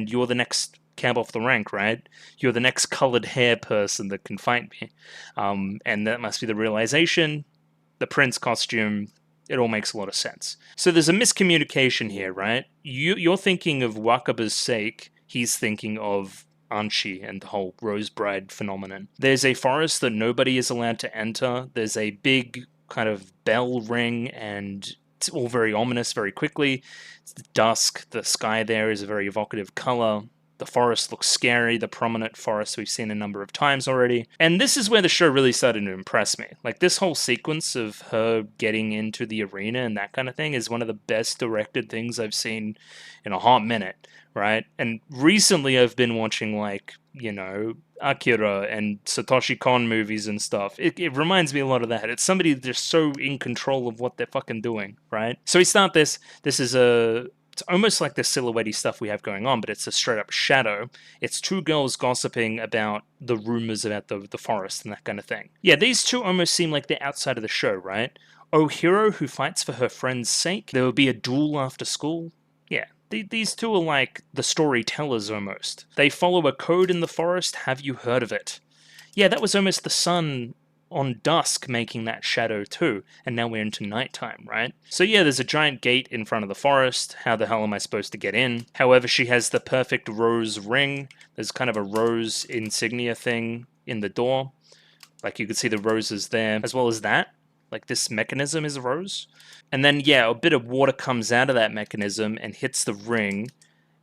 you're the next cab off the rank, right? You're the next colored hair person that can fight me. And that must be the realization. The prince costume, it all makes a lot of sense. So there's a miscommunication here, right? You're thinking of Wakaba's sake, he's thinking of Anchi and the whole Rose Bride phenomenon. There's a forest that nobody is allowed to enter. There's a big kind of bell ring, and it's all very ominous very quickly. It's dusk, the sky there is a very evocative color. The forest looks scary, the prominent forest we've seen a number of times already. And this is where the show really started to impress me. Like, this whole sequence of her getting into the arena and that kind of thing is one of the best directed things I've seen in a hot minute, right? And recently I've been watching, like, you know, Akira and Satoshi Kon movies and stuff. It reminds me a lot of that. It's somebody just so in control of what they're fucking doing, right? So we start this. This is it's almost like the silhouette stuff we have going on, but it's a straight up shadow. It's two girls gossiping about the rumors about the forest and that kind of thing. Yeah, these two almost seem like they're outside of the show, right? Oh, hero who fights for her friend's sake. There will be a duel after school. Yeah, these two are like the storytellers almost. They follow a code in the forest. Have you heard of it? Yeah, that was almost the sun on dusk making that shadow too, and now we're into nighttime, right? So yeah, there's a giant gate in front of the forest. How the hell am I supposed to get in? However, she has the perfect rose ring. There's kind of a rose insignia thing in the door. Like, you could see the roses there, as well as that. Like, this mechanism is a rose. And then, yeah, a bit of water comes out of that mechanism and hits the ring,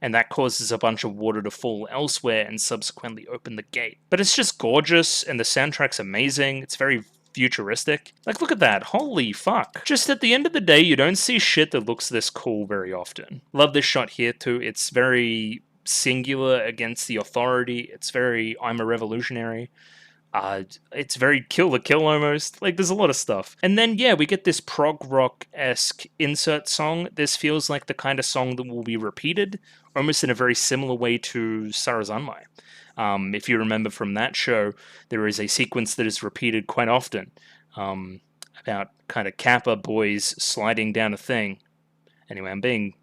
and that causes a bunch of water to fall elsewhere and subsequently open the gate. But it's just gorgeous, and the soundtrack's amazing. It's very futuristic. Like, look at that. Holy fuck. Just at the end of the day, you don't see shit that looks this cool very often. Love this shot here, too. It's very singular against the authority. It's very, I'm a revolutionary. It's very Kill the Kill almost. Like, there's a lot of stuff. And then, yeah, we get this prog rock-esque insert song. This feels like the kind of song that will be repeated, almost in a very similar way to Sarazanmai. If you remember from that show, there is a sequence that is repeated quite often about kind of Kappa boys sliding down a thing. Anyway, I'm being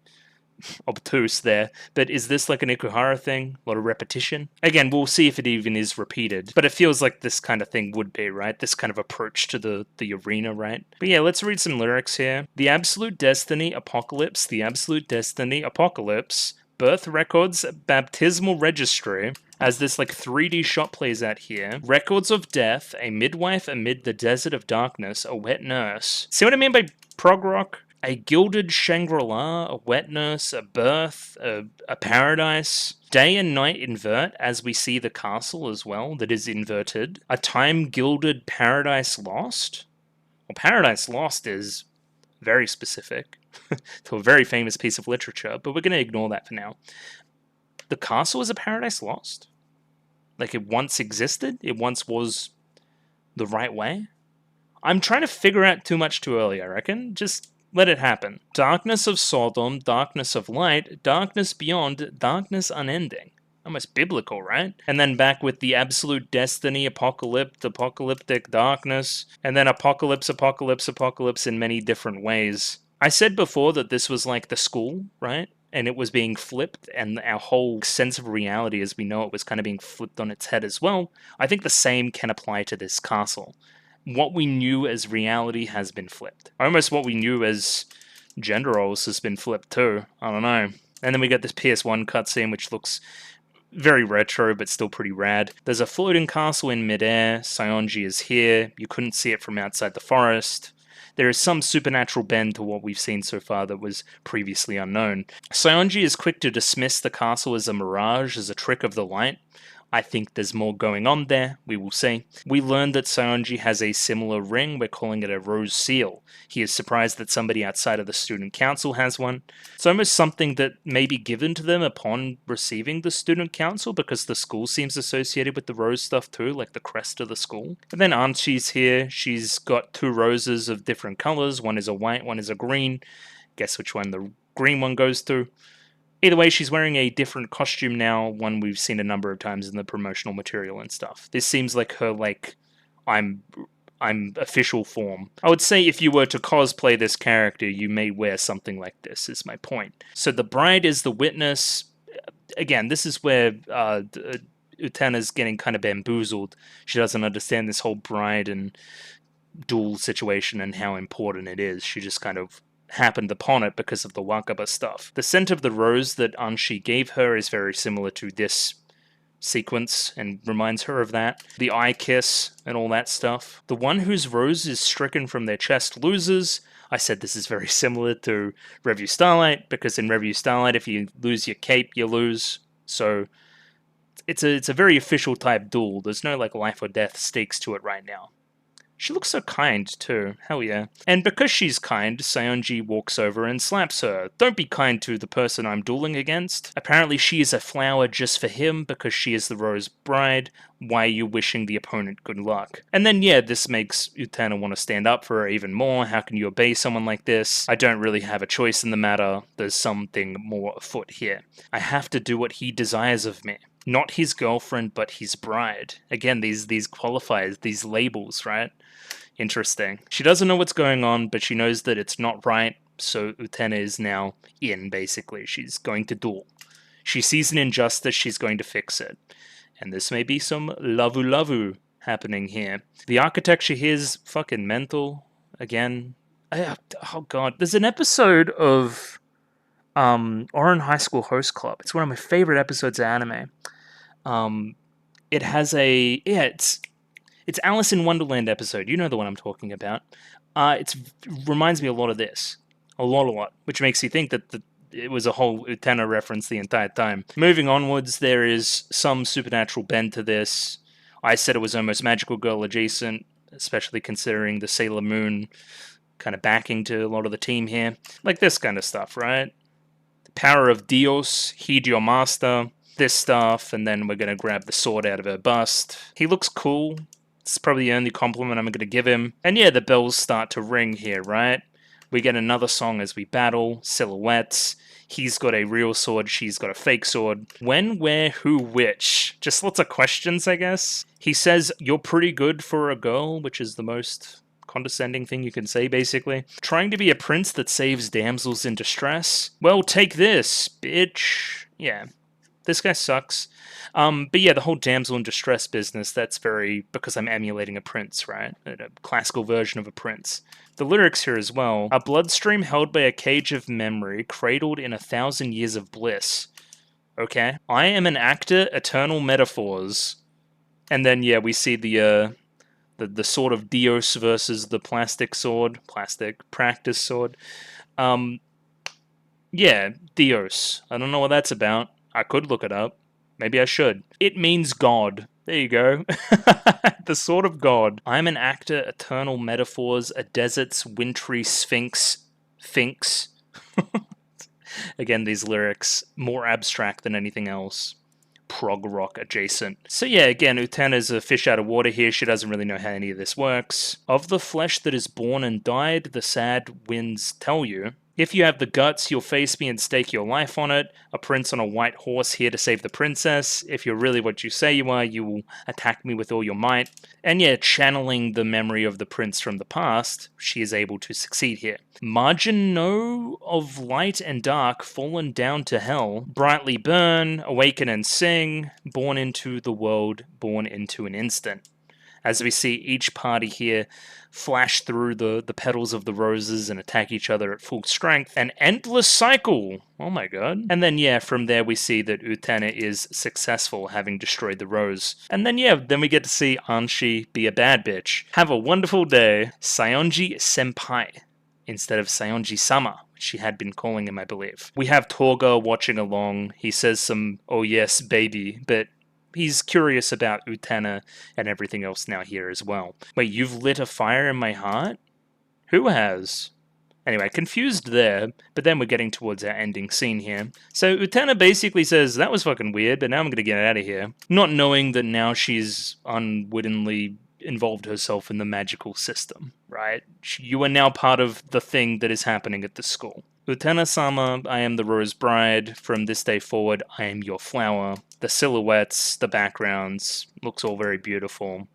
obtuse there, but is this like an Ikuhara thing? A lot of repetition? Again, we'll see if it even is repeated, but it feels like this kind of thing would be, right? This kind of approach to the arena, right? But yeah, let's read some lyrics here. The Absolute Destiny Apocalypse, the Absolute Destiny Apocalypse, Birth Records Baptismal Registry, as this like 3D shot plays out here. Records of Death, a midwife amid the desert of darkness, a wet nurse. See what I mean by prog rock? A gilded Shangri-La, a wet nurse, a birth, a paradise. Day and night invert, as we see the castle as well, that is inverted. A time-gilded Paradise Lost? Well, Paradise Lost is very specific to a very famous piece of literature, but we're going to ignore that for now. The castle is a Paradise Lost? Like, it once existed? It once was the right way? I'm trying to figure out too much too early, I reckon. Just let it happen. Darkness of Sodom, darkness of light, darkness beyond, darkness unending. Almost biblical, right? And then back with the Absolute Destiny, apocalyptic darkness, and then apocalypse in many different ways. I said before that this was like the school, right? And it was being flipped, and our whole sense of reality as we know it was kind of being flipped on its head as well. I think the same can apply to this castle. What we knew as reality has been flipped. Almost what we knew as gender roles has been flipped too. I don't know. And then we got this PS1 cutscene, which looks very retro, but still pretty rad. There's a floating castle in midair. Saionji is here. You couldn't see it from outside the forest. There is some supernatural bend to what we've seen so far that was previously unknown. Saionji is quick to dismiss the castle as a mirage, as a trick of the light. I think there's more going on there, we will see. We learned that Saionji has a similar ring, we're calling it a rose seal. He is surprised that somebody outside of the student council has one. It's almost something that may be given to them upon receiving the student council, because the school seems associated with the rose stuff too, like the crest of the school. And then Anchi's here, she's got two roses of different colors, one is a white, one is a green. Guess which one the green one goes to. Either way, she's wearing a different costume now, one we've seen a number of times in the promotional material and stuff. This seems like her, like, I'm official form. I would say if you were to cosplay this character, you may wear something like this, is my point. So the bride is the witness. again, this is where Utena's getting kind of bamboozled. She doesn't understand this whole bride and duel situation and how important it is. She just kind of happened upon it because of the Wakaba stuff. The scent of the rose that Anshi gave her is very similar to this sequence and reminds her of that. The eye kiss and all that stuff. The one whose rose is stricken from their chest loses. I said this is very similar to Revue Starlight, because in Revue Starlight, if you lose your cape, you lose. So it's a very official type duel. There's no like life or death stakes to it right now. She looks so kind, too. Hell yeah. And because she's kind, Saionji walks over and slaps her. Don't be kind to the person I'm dueling against. Apparently she is a flower just for him because she is the Rose Bride. Why are you wishing the opponent good luck? And then, yeah, this makes Utena want to stand up for her even more. How can you obey someone like this? I don't really have a choice in the matter. There's something more afoot here. I have to do what he desires of me. Not his girlfriend, but his bride. Again, these qualifiers, these labels, right? Interesting. She doesn't know what's going on, but she knows that it's not right, so Utena is now in, basically. She's going to duel. She sees an injustice, she's going to fix it. And this may be some lavu happening here. The architecture here is fucking mental. Again, oh god. There's an episode of Oran High School Host Club. It's one of my favorite episodes of anime. It has it's Alice in Wonderland episode. You know the one I'm talking about. It reminds me a lot of this. A lot. Which makes you think that it was a whole Utena reference the entire time. Moving onwards, there is some supernatural bend to this. I said it was almost Magical Girl adjacent, especially considering the Sailor Moon kind of backing to a lot of the team here. Like this kind of stuff, right? The power of Dios, heed your master, this stuff, and then we're going to grab the sword out of her bust. He looks cool. It's probably the only compliment I'm going to give him. And yeah, the bells start to ring here, right? We get another song as we battle, silhouettes. He's got a real sword, she's got a fake sword. When, where, who, which? Just lots of questions, I guess. He says, you're pretty good for a girl, which is the most condescending thing you can say, basically. Trying to be a prince that saves damsels in distress? Well, take this, bitch. Yeah. This guy sucks. But yeah, the whole damsel in distress business, that's very, because I'm emulating a prince, right? A classical version of a prince. The lyrics here as well. A bloodstream held by a cage of memory, cradled in 1,000 years of bliss. Okay. I am an actor, eternal metaphors. And then, yeah, we see the sword of Dios versus the plastic practice sword. Yeah, Dios. I don't know what that's about. I could look it up. Maybe I should. It means God. There you go. The sword of God. I'm an actor, eternal metaphors, a desert's wintry sphinx. Again, these lyrics, more abstract than anything else. Prog rock adjacent. So yeah, again, Utena's a fish out of water here. She doesn't really know how any of this works. Of the flesh that is born and died, the sad winds tell you. If you have the guts, you'll face me and stake your life on it. A prince on a white horse here to save the princess. If you're really what you say you are, you will attack me with all your might. And yeah, channeling the memory of the prince from the past, she is able to succeed here. Margin no of light and dark, fallen down to hell. Brightly burn, awaken and sing. Born into the world, born into an instant. As we see each party here flash through the petals of the roses and attack each other at full strength. An endless cycle! Oh my god. And then yeah, from there we see that Utena is successful, having destroyed the rose. And then yeah, then we get to see Anshi be a bad bitch. Have a wonderful day. Saionji Senpai, instead of Saionji-sama, which she had been calling him, I believe. We have Torga watching along. He says some, oh yes, baby, but he's curious about Utena and everything else now here as well. Wait, you've lit a fire in my heart? Who has? Anyway, confused there, but then we're getting towards our ending scene here. So Utena basically says, that was fucking weird, but now I'm gonna get out of here. Not knowing that now she's unwittingly involved herself in the magical system, right? You are now part of the thing that is happening at the school. Utena-sama, I am the Rose Bride. From this day forward, I am your flower. The silhouettes, the backgrounds, looks all very beautiful.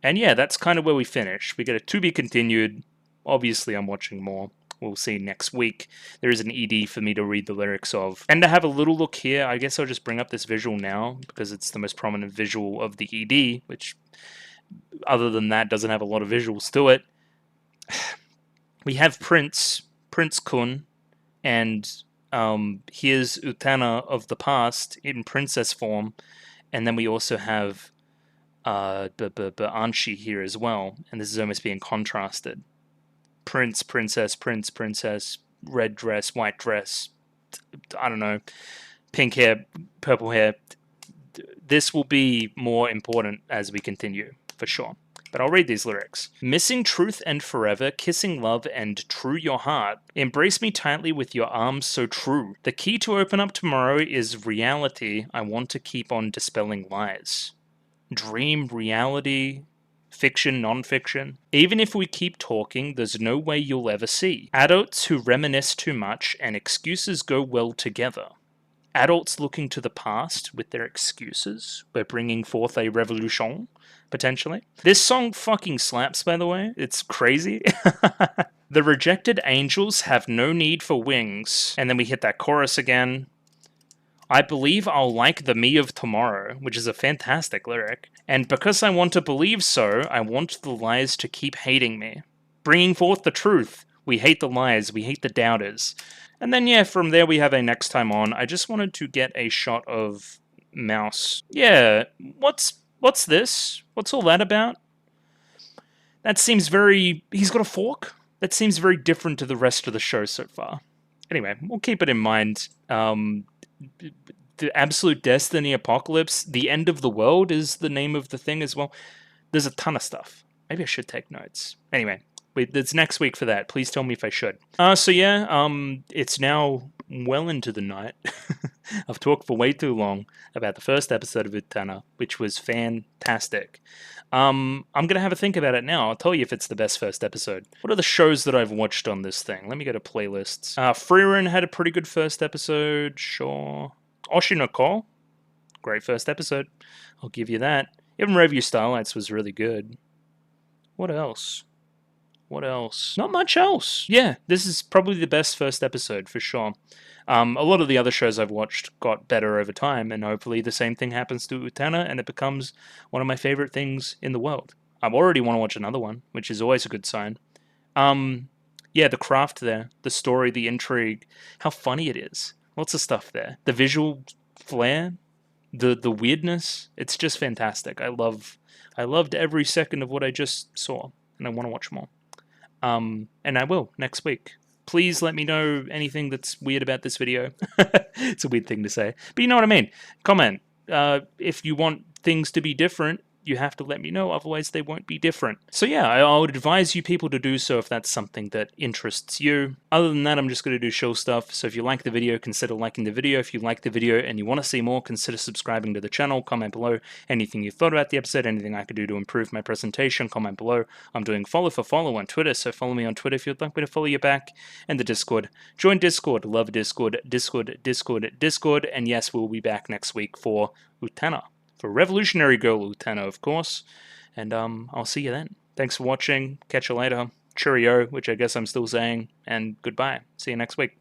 And yeah, that's kind of where we finish. We get a to be continued. Obviously, I'm watching more. we'll see next week. There is an ED for me to read the lyrics of. And to have a little look here, I guess I'll just bring up this visual now, because it's the most prominent visual of the ED, which, other than that, doesn't have a lot of visuals to it. We have Prince Kun, and here's Utena of the past in princess form, and then we also have Anshi here as well, and this is almost being contrasted. Prince, princess, prince, princess, red dress, white dress, I don't know, pink hair, purple hair. This will be more important as we continue, for sure. But I'll read these lyrics. Missing truth and forever, kissing love and true your heart. Embrace me tightly with your arms so true. The key to open up tomorrow is reality. I want to keep on dispelling lies. Dream, reality, fiction, non-fiction. Even if we keep talking, there's no way you'll ever see. Adults who reminisce too much and excuses go well together. Adults looking to the past with their excuses. We're bringing forth a revolution, potentially. This song fucking slaps, by the way. It's crazy. The rejected angels have no need for wings. And then we hit that chorus again. I believe I'll like the me of tomorrow, which is a fantastic lyric. And because I want to believe so, I want the lies to keep hating me. Bringing forth the truth. We hate the lies. We hate the doubters. And then, yeah, from there we have a next time on. I just wanted to get a shot of Mouse. Yeah, what's this? What's all that about? That seems very... He's got a fork? That seems very different to the rest of the show so far. Anyway, we'll keep it in mind. The Absolute Destiny Apocalypse, the end of the world is the name of the thing as well. There's a ton of stuff. Maybe I should take notes. Anyway, it's next week for that. Please tell me if I should. So yeah, it's now well into the night. I've talked for way too long about the first episode of Utena, which was fantastic. I'm going to have a think about it now. I'll tell you if it's the best first episode. What are the shows that I've watched on this thing? Let me go to playlists. Frieren had a pretty good first episode, sure. Oshinoko, great first episode. I'll give you that. Even Review Starlights was really good. What else? What else? Not much else. Yeah, this is probably the best first episode, for sure. A lot of the other shows I've watched got better over time, and hopefully the same thing happens to Utena, and it becomes one of my favorite things in the world. I already want to watch another one, which is always a good sign. Yeah, the craft there, the story, the intrigue, how funny it is. Lots of stuff there. The visual flair, the weirdness, it's just fantastic. I loved every second of what I just saw, and I want to watch more. And I will next week. Please let me know anything that's weird about this video. It's a weird thing to say, but you know what I mean. Comment. If you want things to be different, you have to let me know, otherwise they won't be different. So yeah, I would advise you people to do so if that's something that interests you. Other than that, I'm just going to do chill stuff. So if you like the video, consider liking the video. If you like the video and you want to see more, consider subscribing to the channel. Comment below anything you thought about the episode, anything I could do to improve my presentation. Comment below. I'm doing follow for follow on Twitter, so follow me on Twitter if you'd like me to follow you back. And the Discord. Join Discord. Love Discord. Discord. And yes, we'll be back next week for Utena. For Revolutionary Girl Utena, of course. And I'll see you then. Thanks for watching. Catch you later. Cheerio, which I guess I'm still saying. And goodbye. See you next week.